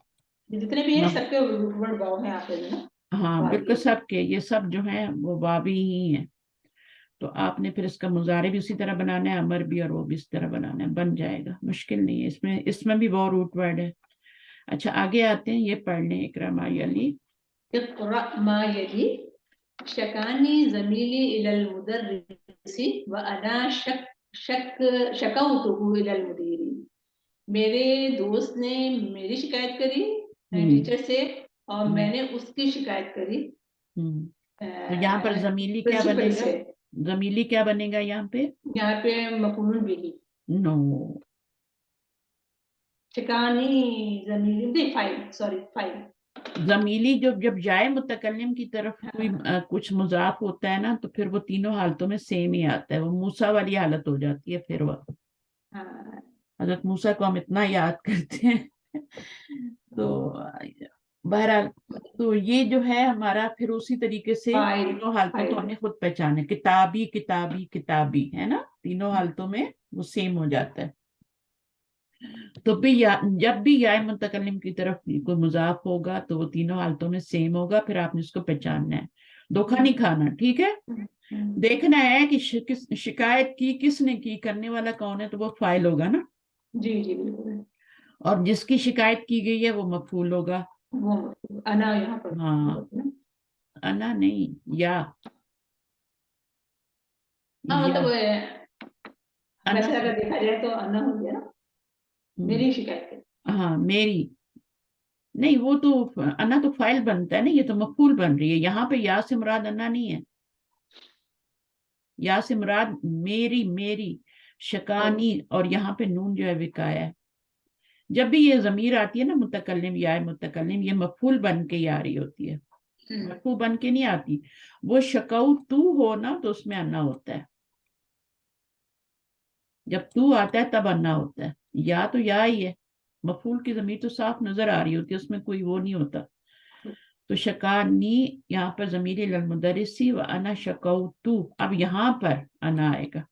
جتنے بھی ہیں سب کے روٹ ورڈ واو ہیں آخر میں. ہاں بالکل سب کے یہ سب جو ہیں وہ واوی ہی ہیں. تو آپ نے پھر اس کا مضارع بھی اسی طرح بنانا ہے، امر بھی، اور وہ بھی اس طرح بنانا ہے. بن جائے گا، مشکل نہیں ہے. اس میں بھی وہ روٹ ورڈ ہے. اچھا آگے آتے ہیں. یہ پڑھ لیں اقرا ما یلی. اقرأ ما یلی شکانی زمیلی الی المدرس وانا شکوته الی المدیر. میرے دوست نے میری شکایت کری ٹیچر سے اور میں نے اس کی شکایت کری تو یہاں پر زمیلی کیا بنے پرنسپل گا، سے. زمیلی کیا بنے گا یہاں پہ؟ یہاں پہ مفعول بھی نو. شکانی زمیلی نہیں، فائل، سوری فائل. زمیلی جب جائے متکلم کی طرف کوئی کچھ مضاف ہوتا ہے نا تو پھر وہ تینوں حالتوں میں سیم ہی آتا ہے. وہ موسیٰ والی حالت ہو جاتی ہے. پھر وہ حضرت موسیٰ کو ہم اتنا یاد کرتے ہیں تو بہرحال تو یہ جو ہے ہمارا پھر اسی طریقے سے تینوں حالتوں کو ہم نے خود پہچانا. کتابی کتابی کتابی ہے نا، تینوں حالتوں میں وہ سیم ہو جاتا ہے. تو بھی جب بھی یا متکلم کی طرف کوئی مضاف ہوگا تو وہ تینوں حالتوں میں سیم ہوگا. پھر آپ نے اس کو پہچاننا ہے، دھوکہ نہیں کھانا. ٹھیک ہے. دیکھنا ہے کہ شکایت کی کس نے کی، کرنے والا کون ہے تو وہ فاعل ہوگا نا. جی جی بالکل. اور جس کی شکایت کی گئی ہے وہ مفعول ہوگا. وہ انا یہاں پر ہاں انا نہیں، یا مطلب انا ویسے اگر دیکھا جائے تو انا ہو گیا نا، میری شکایت ہے. ہاں میری نہیں، وہ تو انا تو فائل بنتا ہے نا، یہ تو مفعول بن رہی ہے. یہاں پہ یا سے مراد انا نہیں ہے، یا سے مراد میری، میری شکانی. اور یہاں پہ نون جو ہے وقایا ہے. جب بھی یہ ضمیر آتی ہے نا متکلم یا متکلم، یہ مفعول بن کے ہی آ رہی ہوتی ہے، مرفوع بن کے نہیں آتی. وہ شکو تو ہو نا تو اس میں انا ہوتا ہے. جب تو آتا ہے تب انا ہوتا ہے. یا تو یا ہی ہے، مفعول کی ضمیر تو صاف نظر آ رہی ہوتی ہے، اس میں کوئی وہ نہیں ہوتا. تو شکانی یہاں پر ضمیر للمدرسی و انا شکوتو. اب یہاں پر انا آئے گا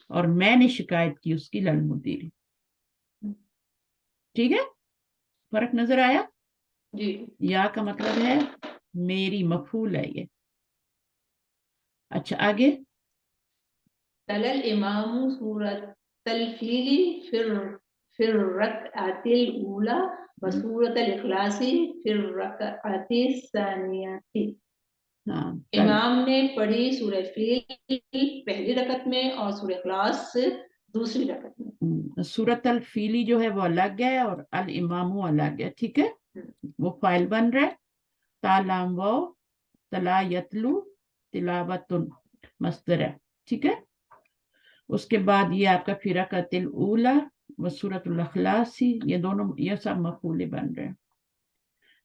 اور میں نے شکایت کی اس کی للمدیری. ٹھیک ہے. فرق نظر آیا؟ جی. یا کا مطلب ہے میری، مفعول ہے یہ. اچھا آگے. تل الامام سورة الفیل فی الرکعۃ الاولی و سورة الاخلاص فی الرکعۃ الثانیہ. امام نے پڑھی سورہ فیل پہلی رکعت میں اور سورہ اخلاص دوسری رکعت میں. سورۃ الفیلی جو ہے وہ الگ ہے اور الامام الگ ہے. ٹھیک ہے. وہ فائل بن رہا ہے. تالام و تلا یتلو تلاوت مصدر ہے. ٹھیک ہے. اس کے بعد یہ آپ کا فی رکعۃ الاولی و سورۃ الاخلاص، یہ دونوں یہ سب مفعول بن رہے ہیں.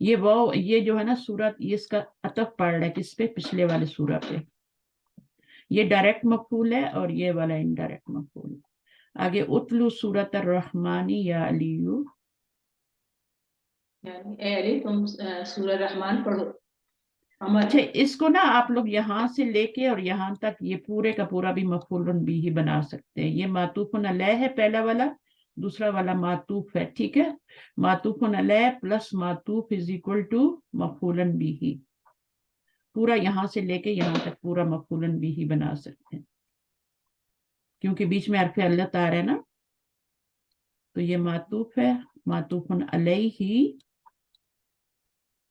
ये वाव ये जो है ना सूरत, ये इसका अतफ पड़ रहा है किस पे, पिछले वाले सूरत पे। ये डायरेक्ट मफूल है और ये वाला इनडायरेक्ट मफूल। आगे उतलू सूरत ar-रहमानी या अलियू, यानी ए अली तुम सूरह रहमान पढ़ो। अच्छा इसको ना आप लोग यहाँ से लेके और यहाँ तक ये पूरे का पूरा भी मफूलन भी ही बना सकते हैं। ये मातूफुन अलैह है पहला वाला, दूसरा वाला मातूफ है, ठीक है। मातूफुन अलैह प्लस मातूफ इज इक्वल टू मफूलन भी ही, पूरा यहाँ से लेके यहाँ तक पूरा मफूलन भी ही बना सकते हैं, क्योंकि बीच में हर्फ अल्लत आ रहा है ना। तो ये मातूफ है, मातूफुन अलैहि,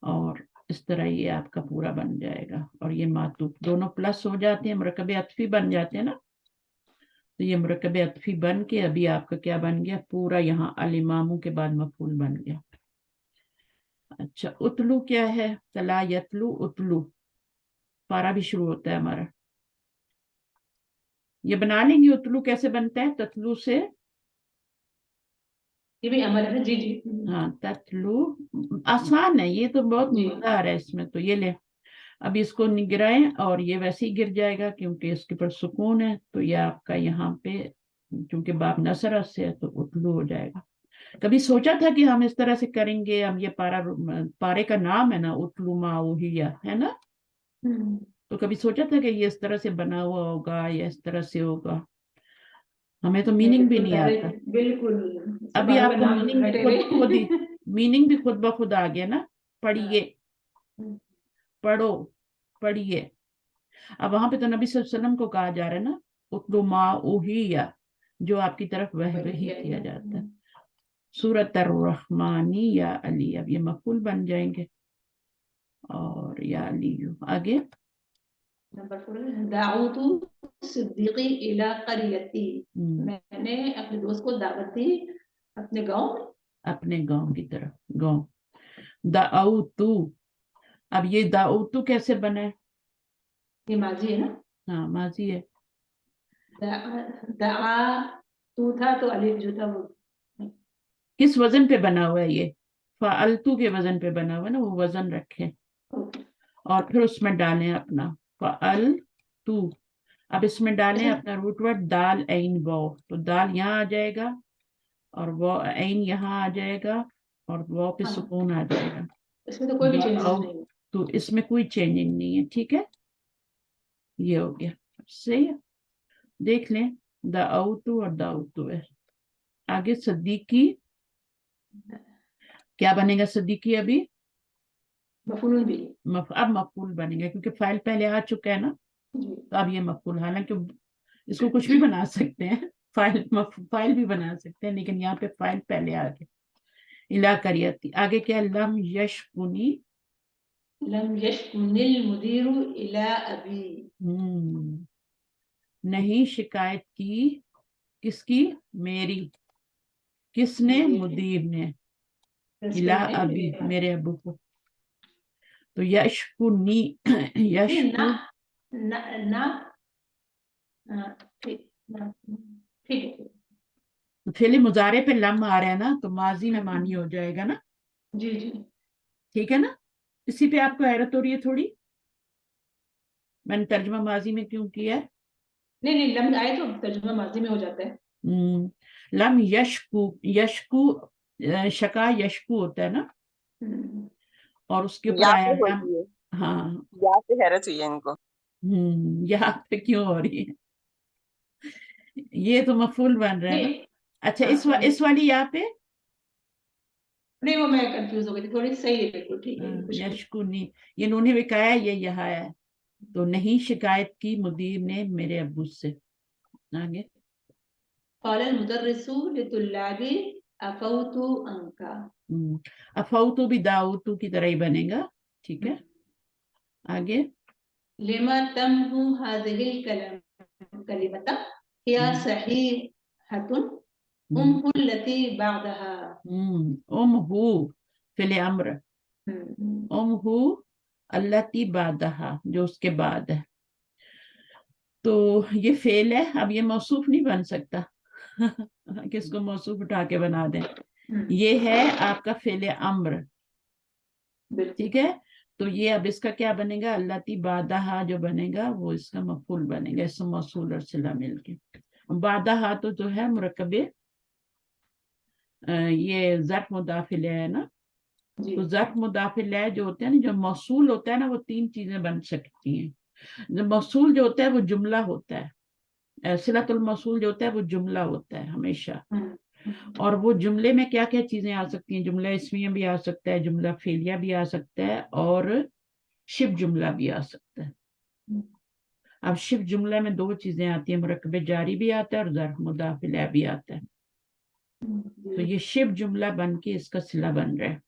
और इस तरह ये आपका पूरा बन जाएगा। और ये मातूफ दोनों प्लस हो जाते हैं, मुरकब अतफी बन जाते हैं ना। तो ये मुरकब अतफी बन के अभी आपका क्या बन गया, पूरा यहाँ अल इमामू के बाद मफूल बन गया। अच्छा उतलू क्या है, तला यतलू उतलू, पारा भी शुरू होता है हमारा। ये बना लेंगे उतलू कैसे बनता है, ततलू से, ये भी अमल है। जी जी हाँ ततलू आसान है, ये तो बहुत जी। मजा आ रहा है इसमें। तो ये ले, अब इसको गिराएं और ये वैसे ही गिर जाएगा क्योंकि इसके ऊपर सुकून है। तो ये आपका यहाँ पे क्योंकि बाब नसरा से है तो उतलू हो जाएगा। कभी सोचा था कि हम इस तरह से करेंगे, हम ये पारे का नाम है ना उतलू माऊहिया है ना, तो कभी सोचा था कि ये इस तरह से बना हुआ होगा या इस तरह से होगा, हमें तो मीनिंग भी नहीं आता। बिल्कुल अभी बाबा आपको नाम मीनिंग भी हटे खुद ही हुए। मीनिंग भी खुद ब खुद आ गया ना, पढ़िए पढ़ो पढ़िए। अब वहां पे तो नबी सल्लल्लाहु अलैहि वसल्लम को कहा जा रहा है ना उतलू माऊहिया, जो आपकी तरफ वही किया जाता है। सूरत ar-रहमानी या अली, अब ये मफूल बन जाएंगे और या अली। आगे नंबर 4 दाऊतु सिद्दीकी इला करियती, मैंने अपने दोस्त को दावत दी अपने गांव में, अपने गांव की तरफ, गांव। दाऊतु, अब ये दाऊतु कैसे बना है, ये माजी है ना। हाँ माजी है। दआ तू था तो अलिफ जो था वो किस वजन पे बना हुआ है ये, फालतू के वजन पे बना हुआ है ना, वो वजन रखें और फिर उसमें डालें अपना फाल तू। अब इसमें डालें अपना रूट वर्ड दाल ऐन वाव, तो दाल यहाँ आ जाएगा और वो ऐन यहाँ आ जाएगा और वाव पे सुकून आ जाएगा। इसमें तो कोई भी चेंजेस नहीं है। तो इसमें कोई चेंजिंग नहीं है, ठीक है। ये हो गया, सही है। देख लें दाऊतु और दाऊतु है। आगे सद्दीकी क्या बनेगा, सद्दीकी अभी मफूल भी अब मफूल बनेगा क्योंकि फाइल पहले आ चुका है ना, तो अब ये मफूल, हालांकि इसको कुछ भी बना सकते हैं, फाइल भी बना सकते हैं, लेकिन यहाँ पे फाइल पहले आ गया। इला करियती, आगे क्या, लम यशकुनी, लम यशकुनिल मुदीरु इला अबी, नहीं शिकायत की, किसकी, मेरी, किसने, मुदीर ने, इला अबी मेरे अबू को। तो यशकुनी यशकु ना ना ठीक है। तो फेले मुजारे पे लम आ रहा है ना, तो माजी में मानी हो जाएगा ना, जी जी ठीक है ना। इसी पे आपको हैरत हो रही है थोड़ी, मैंने तर्जुमा माजी में क्यों किया है। नहीं नहीं, लम आए तो तर्जुमा माजी में हो जाता है। लम यशकु, यशकु शका यशकु होता है ना, और उसके ऊपर आया लम, हाँ या से हैरत हुई है इनको। यहाँ पे क्यों हो रही है, ये तो मफूल बन रहा है ना। अच्छा इस वाली यहाँ पे नहीं, वो मैं कंफ्यूज हो गई थी थोड़ी, सही है बिल्कुल ठीक है। यशकुनी, ये उन्होंने भी कहा है, ये यहाँ है। तो नहीं शिकायत की मुदीर ने मेरे अब्बू से। आगे क़ाल मुदर्रिसु लितुल्लाबी अफौतु अंका, अफौतु भी दाऊतु की तरह ही बनेगा, ठीक है। आगे लिमा तमहु हाज़िहिल कलिमता हिया सहीहतुन उम्हुल्लती बअदहा, उम्हु फिले अम्र, उम्हु अल्लती बादहा जो उसके बाद है। तो ये फेल है, अब ये मौसूफ नहीं बन सकता किसको मौसूफ उठा के बना दें। ये है आपका फेले अम्र, बिल्कुल। ठीक है, तो ये अब इसका क्या बनेगा, अल्लाती बादाहा जो बनेगा वो इसका मफूल बनेगा, इसम मौसूल और सिला मिलके। बादाहा तो जो है मुरक्कबे ये ज़र्फ़ मुदाफ़िल है ना, जी। तो ज़र्फ़ मुदाफ़िल है जो होते हैं ना, जो मौसूल होता है ना, वो तीन चीजें बन सकती हैं। जो मौसूल जो होता है वो जुमला होता है, सिलतुल मौसूल जो होता है वो जुमला होता है हमेशा। और वो जुमले में क्या क्या चीजें आ सकती हैं, जुमला इसमिया भी आ सकता है, जुमला फेलिया भी आ सकता है, और शिव जुमला भी आ सकता है। अब शिव जुमला में दो चीजें आती हैं, मुरक्कबे जारी भी आता है और ज़र्फ़ मुदाफ़िल भी आता है। तो ये शिव जुमला बन के इसका सिला बन रहा है।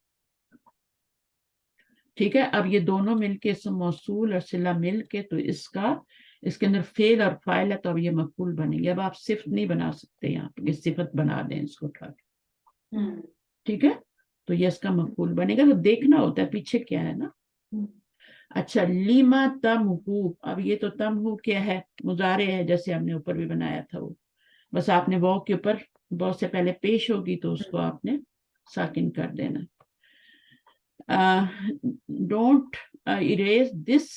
ठीक है, अब ये दोनों मिलके इसम मौसूल और सिला मिलके तो इसके अंदर फेल और फाइल है, तो अब ये मफूल बनेंगे। अब आप सिफ्त नहीं बना सकते, यहाँ पे सिफत बना दें इसको उठा के। ठीक है, तो ये इसका मफूल बनेगा। तो देखना होता है पीछे क्या है ना। अच्छा, लीमा तमहू, अब ये तो तमहू क्या है, मुजारे है, जैसे हमने ऊपर भी बनाया था वो, बस आपने वो के ऊपर बहुत से पहले पेश होगी तो उसको आपने साकिन कर देना। डोंट इरेज दिस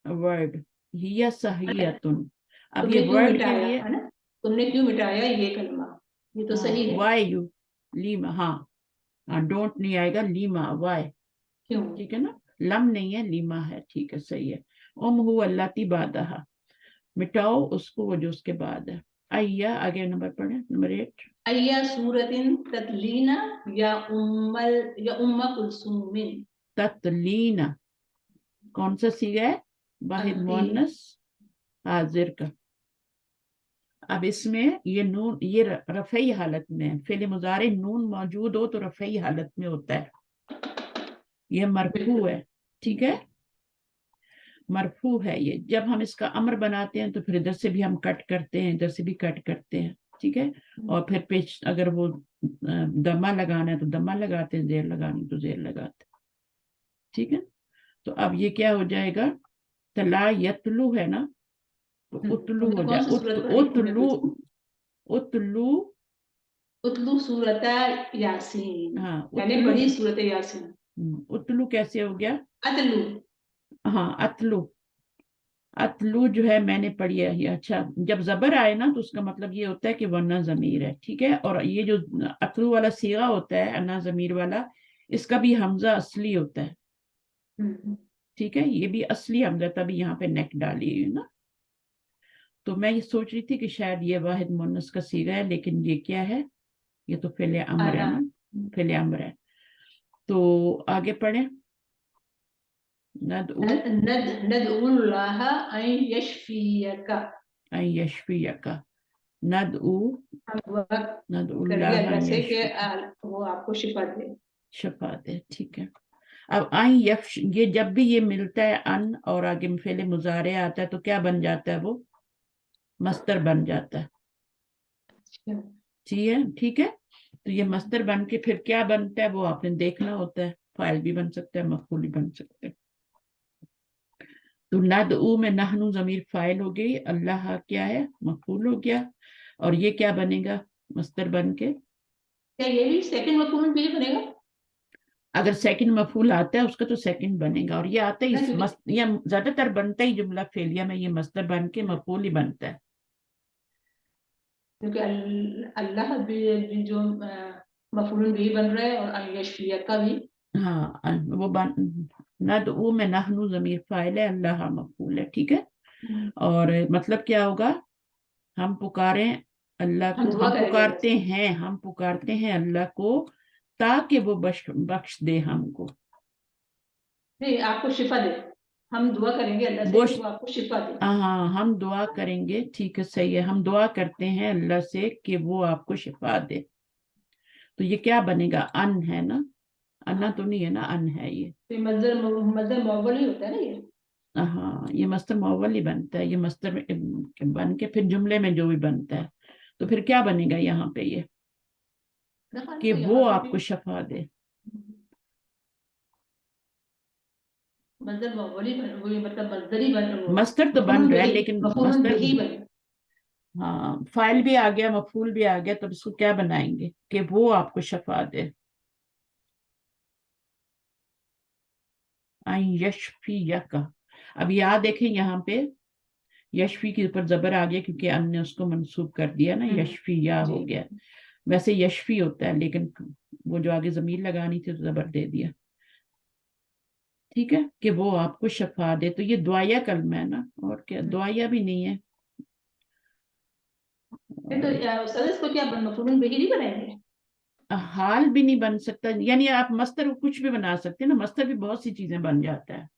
वर्ड हिया सहियतुन। अब ये तुमने क्यों वर्ड के मिटाया लिए है ना, तुमने क्यों मिटाया ये कलमा, ये तो सही है। वाई यू लीमा, हाँ डोंट नहीं आएगा, लीमा वाई, क्यों? ठीक है ना, लम नहीं है, लीमा है, ठीक है सही है। हु अल्लाती बादहा, मिटाओ उसको वो जो उसके बाद है। आइया आगे नंबर पढ़े, नंबर 8। अय्या सूरतिन ततलीना या उम्मा कुलसूमिन। ततलीना कौन सा सीगा है, वाहिद मुअन्नस हाजिर का। अब इसमें ये नून, ये रफ़ई हालत में है, फेल मुजारे नून मौजूद हो तो रफ़ई हालत में होता है, ये मरफू है। ठीक है, मरफू है ये। जब हम इसका अमर बनाते हैं तो फिर इधर से भी हम कट करते हैं, इधर से भी कट करते हैं। ठीक है, और फिर पेश अगर वो दमा लगाना है तो दमा लगाते हैं, जेर लगानी तो जेर लगाते हैं। ठीक है, तो अब ये क्या हो जाएगा, तला यतलू है ना, तो उतलू हो जाए, उतलू उतलू, उतलू सूरत यासीन, हाँ मैंने उतलू, बड़ी सूरत यासीन। उतलू कैसे हो गया, अतलू, हाँ अतलू, अतलू जो है मैंने पढ़ी है ये। अच्छा, जब जबर आए ना तो उसका मतलब ये होता है कि वरना जमीर है। ठीक है, और ये जो अतलू वाला सीगा होता है अन्ना जमीर वाला, इसका भी हमजा असली होता है। ठीक है, ये भी असली हमजा, तभी यहाँ पे नेक डाली है ना। तो मैं ये सोच रही थी कि शायद ये वाहिद मुन्नस का सीगा है, लेकिन ये क्या है, ये तो फेले अमर है ना, फेले अमर है। तो आगे पढ़े, नदउ नदउल्लाह अन यशफियका, यशफियका, नदउ हम दुआ करेंगे नदउल्लाह अल्लाह से कि यशफियका, वो आपको शिफा दे। शफा दे। ठीक है, अब आई यफ, ये जब भी ये मिलता है अन और आगे में फेले मुजारे आता है तो क्या बन जाता है, वो मस्तर बन जाता है। ठीक है, ठीक है, तो ये मस्तर बन के फिर क्या बनता है वो आपने देखना होता है, फाइल भी बन सकता है, मफूल भी बन सकते हैं। तो नदउ में नहनु जमीर फाइल हो गई, अल्लाह क्या है, मफूल हो गया, और ये क्या बनेगा, मस्तर बन के। क्या ये भी सेकंड मफहूम में बनेगा? अगर सेकंड मफूल आता है उसका तो सेकंड बनेगा, और ये आता ना, है क्योंकि ये ज्यादातर बनता ही जुमला फेलिया में ये मस्तर बन के मफूल ही बनता है। अल्लाह भी जो मफहूम भी बन रहा है, और अन यशफिया का भी। हाँ वो नदउ में नहनु जमीर फाइल है, अल्लाह मफूल है। ठीक है, और मतलब क्या होगा, हम पुकारें अल्लाह हम को, दुआ हम करेंगे अल्लाह पुकारते से। हैं, हम पुकारते हैं अल्लाह को ताकि वो बख्श दे हमको। नहीं, आपको शिफा दे, हम दुआ करेंगे अल्लाह से वो कि वो आपको शिफा दे। हाँ हम दुआ करेंगे, ठीक है सही है, हम दुआ करते हैं अल्लाह से कि वो आपको शिफा दे। तो ये क्या बनेगा, अन है ना, अन्ना तो नहीं है ना, अन है ये। तो मजदर मुअव्वल ही होता है ना ये। हाँ ये मस्तर मुअव्वल ही बनता है, ये मस्तर बन के फिर जुमले में जो भी बनता है, तो फिर क्या बनेगा यहाँ पे ये, कि तो वो यहाँ पे आपको भी शफा दे। मजदर मुअव्वल ही वही, मतलब मजदर ही बन, मस्तर तो बन रहा है लेकिन मफहूम मस्तर, बिही बने। हाँ फाइल भी आ गया, मफूल भी आ गया, तो इसको क्या बनाएंगे कि वो आपको शफा दे। यशफियक। अब याद देखें यहाँ पे यशफी के ऊपर जबर आ गया क्योंकि हमने उसको मंसूब कर दिया ना, यशफिया हो गया। वैसे यशफी होता है लेकिन वो जो आगे जमीर लगानी थी तो जबर दे दिया। ठीक है, कि वो आपको शफा दे। तो ये दुआया कलमा है ना, और क्या, दुआया भी नहीं है। तो इसको क्या मफूल बिही नहीं बनाएंगे? हाल भी नहीं बन सकता, यानी आप मस्तर कुछ भी बना सकते हैं ना, मस्तर भी बहुत सी चीजें बन जाता है।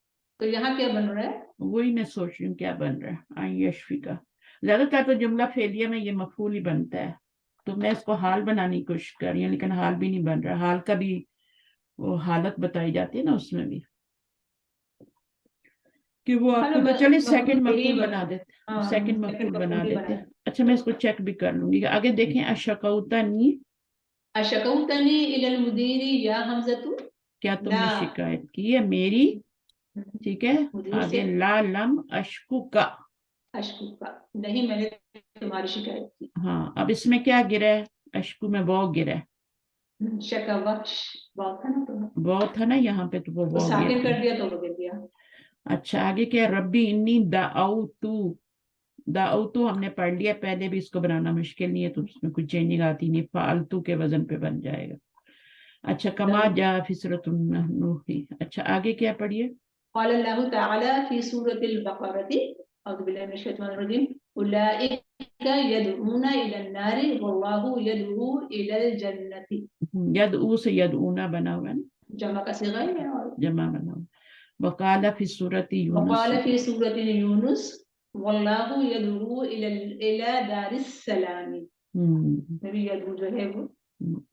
तो यहाँ क्या बन रहा है? वही मैं सोच रही हूँ क्या बन रहा है। आई यशफी का ज्यादातर तो जुमला फेलिया में ये मफूल ही बनता है, तो मैं इसको हाल बनाने की कोशिश कर रही हूँ, लेकिन हाल भी नहीं बन रहा। हाल का भी वो हालत बताई जाती है ना उसमें भी, कि वो आपको तो चले सेकंड मफूल बना देते, सेकंड मफूल बना देते। अच्छा मैं इसको चेक भी कर लूंगी। आगे देखें, अशकौतनी, अशकौतनी इलल मुदीरी या हमज़तु, क्या तुमने शिकायत की है मेरी? ठीक है, आगे ला लम अशकु का, अशकु का, नहीं मैंने तुम्हारी शिकायत की। हाँ, अब इसमें क्या गिरा है? अशकु में वो गिरा है, शकवक्श बहुत था ना, तो वो था ना यहाँ पे, तो वो साकिन गिर कर दिया तो वो गिर गया। अच्छा आगे क्या, रब्बी इन्नी दाऊतू, दाऊतू हमने पढ़ लिया पहले भी, इसको बनाना मुश्किल नहीं है, तो उसमें कुछ चेंजिंग आती नहीं, फालतू के वजन पे बन जाएगा। अच्छा कमा जा फिसरतुन नूही। अच्छा आगे क्या पढ़िए? قال الله تعالى في سورة البقرة أعوذ بالله من الشيطان الرجيم أولئك يدعون إلى النار والله يدعو إلى الجنة। यदऊ से यदऊना बना हुआ है ना, जमा का सिगा है। और जमा बना हुआ। वकाला फी सूरती यूनुस, वकाल फी सूरत यूनुस वल्लाहु यदऊ इला दारिस सलाम। नबी यदऊ जो है वो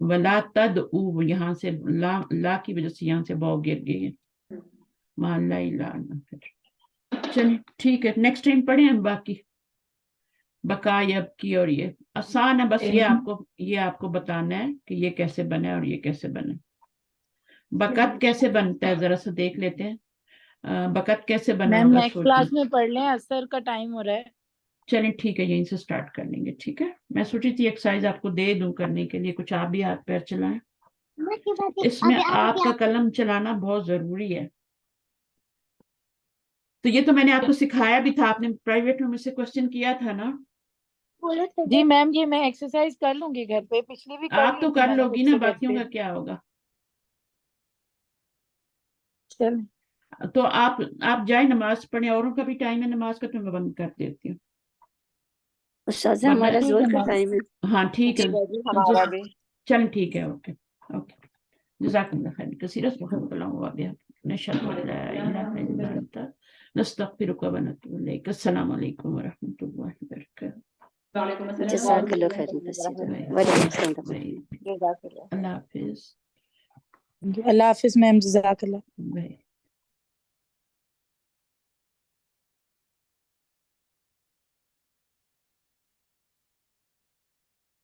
वला तदऊ, यहाँ से ला की वजह से यहाँ से बौ गिर गई है, माला इलाना। चलिए ठीक है, नेक्स्ट टाइम पढ़े हम बाकी बकायब की। और ये आसान है, बस ये आपको बताना है कि ये कैसे बने और ये कैसे बने। बकत कैसे बनता है जरा सा देख लेते हैं। बकत कैसे बना मैम होगा? नेक्स्ट क्लास में पढ़ लें, असर का टाइम हो रहा है। चलिए ठीक है, यहीं से स्टार्ट कर लेंगे। ठीक है, मैं सोची थी एक्सरसाइज आपको दे दूं करने के लिए, कुछ आप भी हाथ पैर चलाएं। इसमें आपका कलम चलाना बहुत जरूरी है। तो ये तो मैंने आपको सिखाया भी था, आपने प्राइवेट में मुझसे क्वेश्चन किया था ना। जी मैम, ये मैं एक्सरसाइज कर लूंगी घर पे, पिछली भी कर आप तो ली थी कर मैंने लोगी खुद ना, से घर बाकियों पे। का क्या होगा? चल तो आप जाए नमाज पढ़े, औरों का भी टाइम है नमाज का, तो मैं बंद कर देती हूँ। उस्ताद हमारा जोर का टाइम है। हाँ ठीक है, हमारा भी। चल ठीक है, ओके ओके। जज़ाकल्लाह खैर कसीरन, सुब्हानकल्लाह व बिहम्दिक, नशहदु अन ला इलाहा इल्ला अंता, नस्तगफिरुका व नतूबु इलैक। अस्सलामु अलैकुम व रहमतुल्लाहि व बरकातहू। जज़ाकल्लाह खैरन कसीरन। वालेकुम अस्सलाम। अल्लाह हाफिज। अल्लाह हाफिज मैम, जज़ाकल्लाह।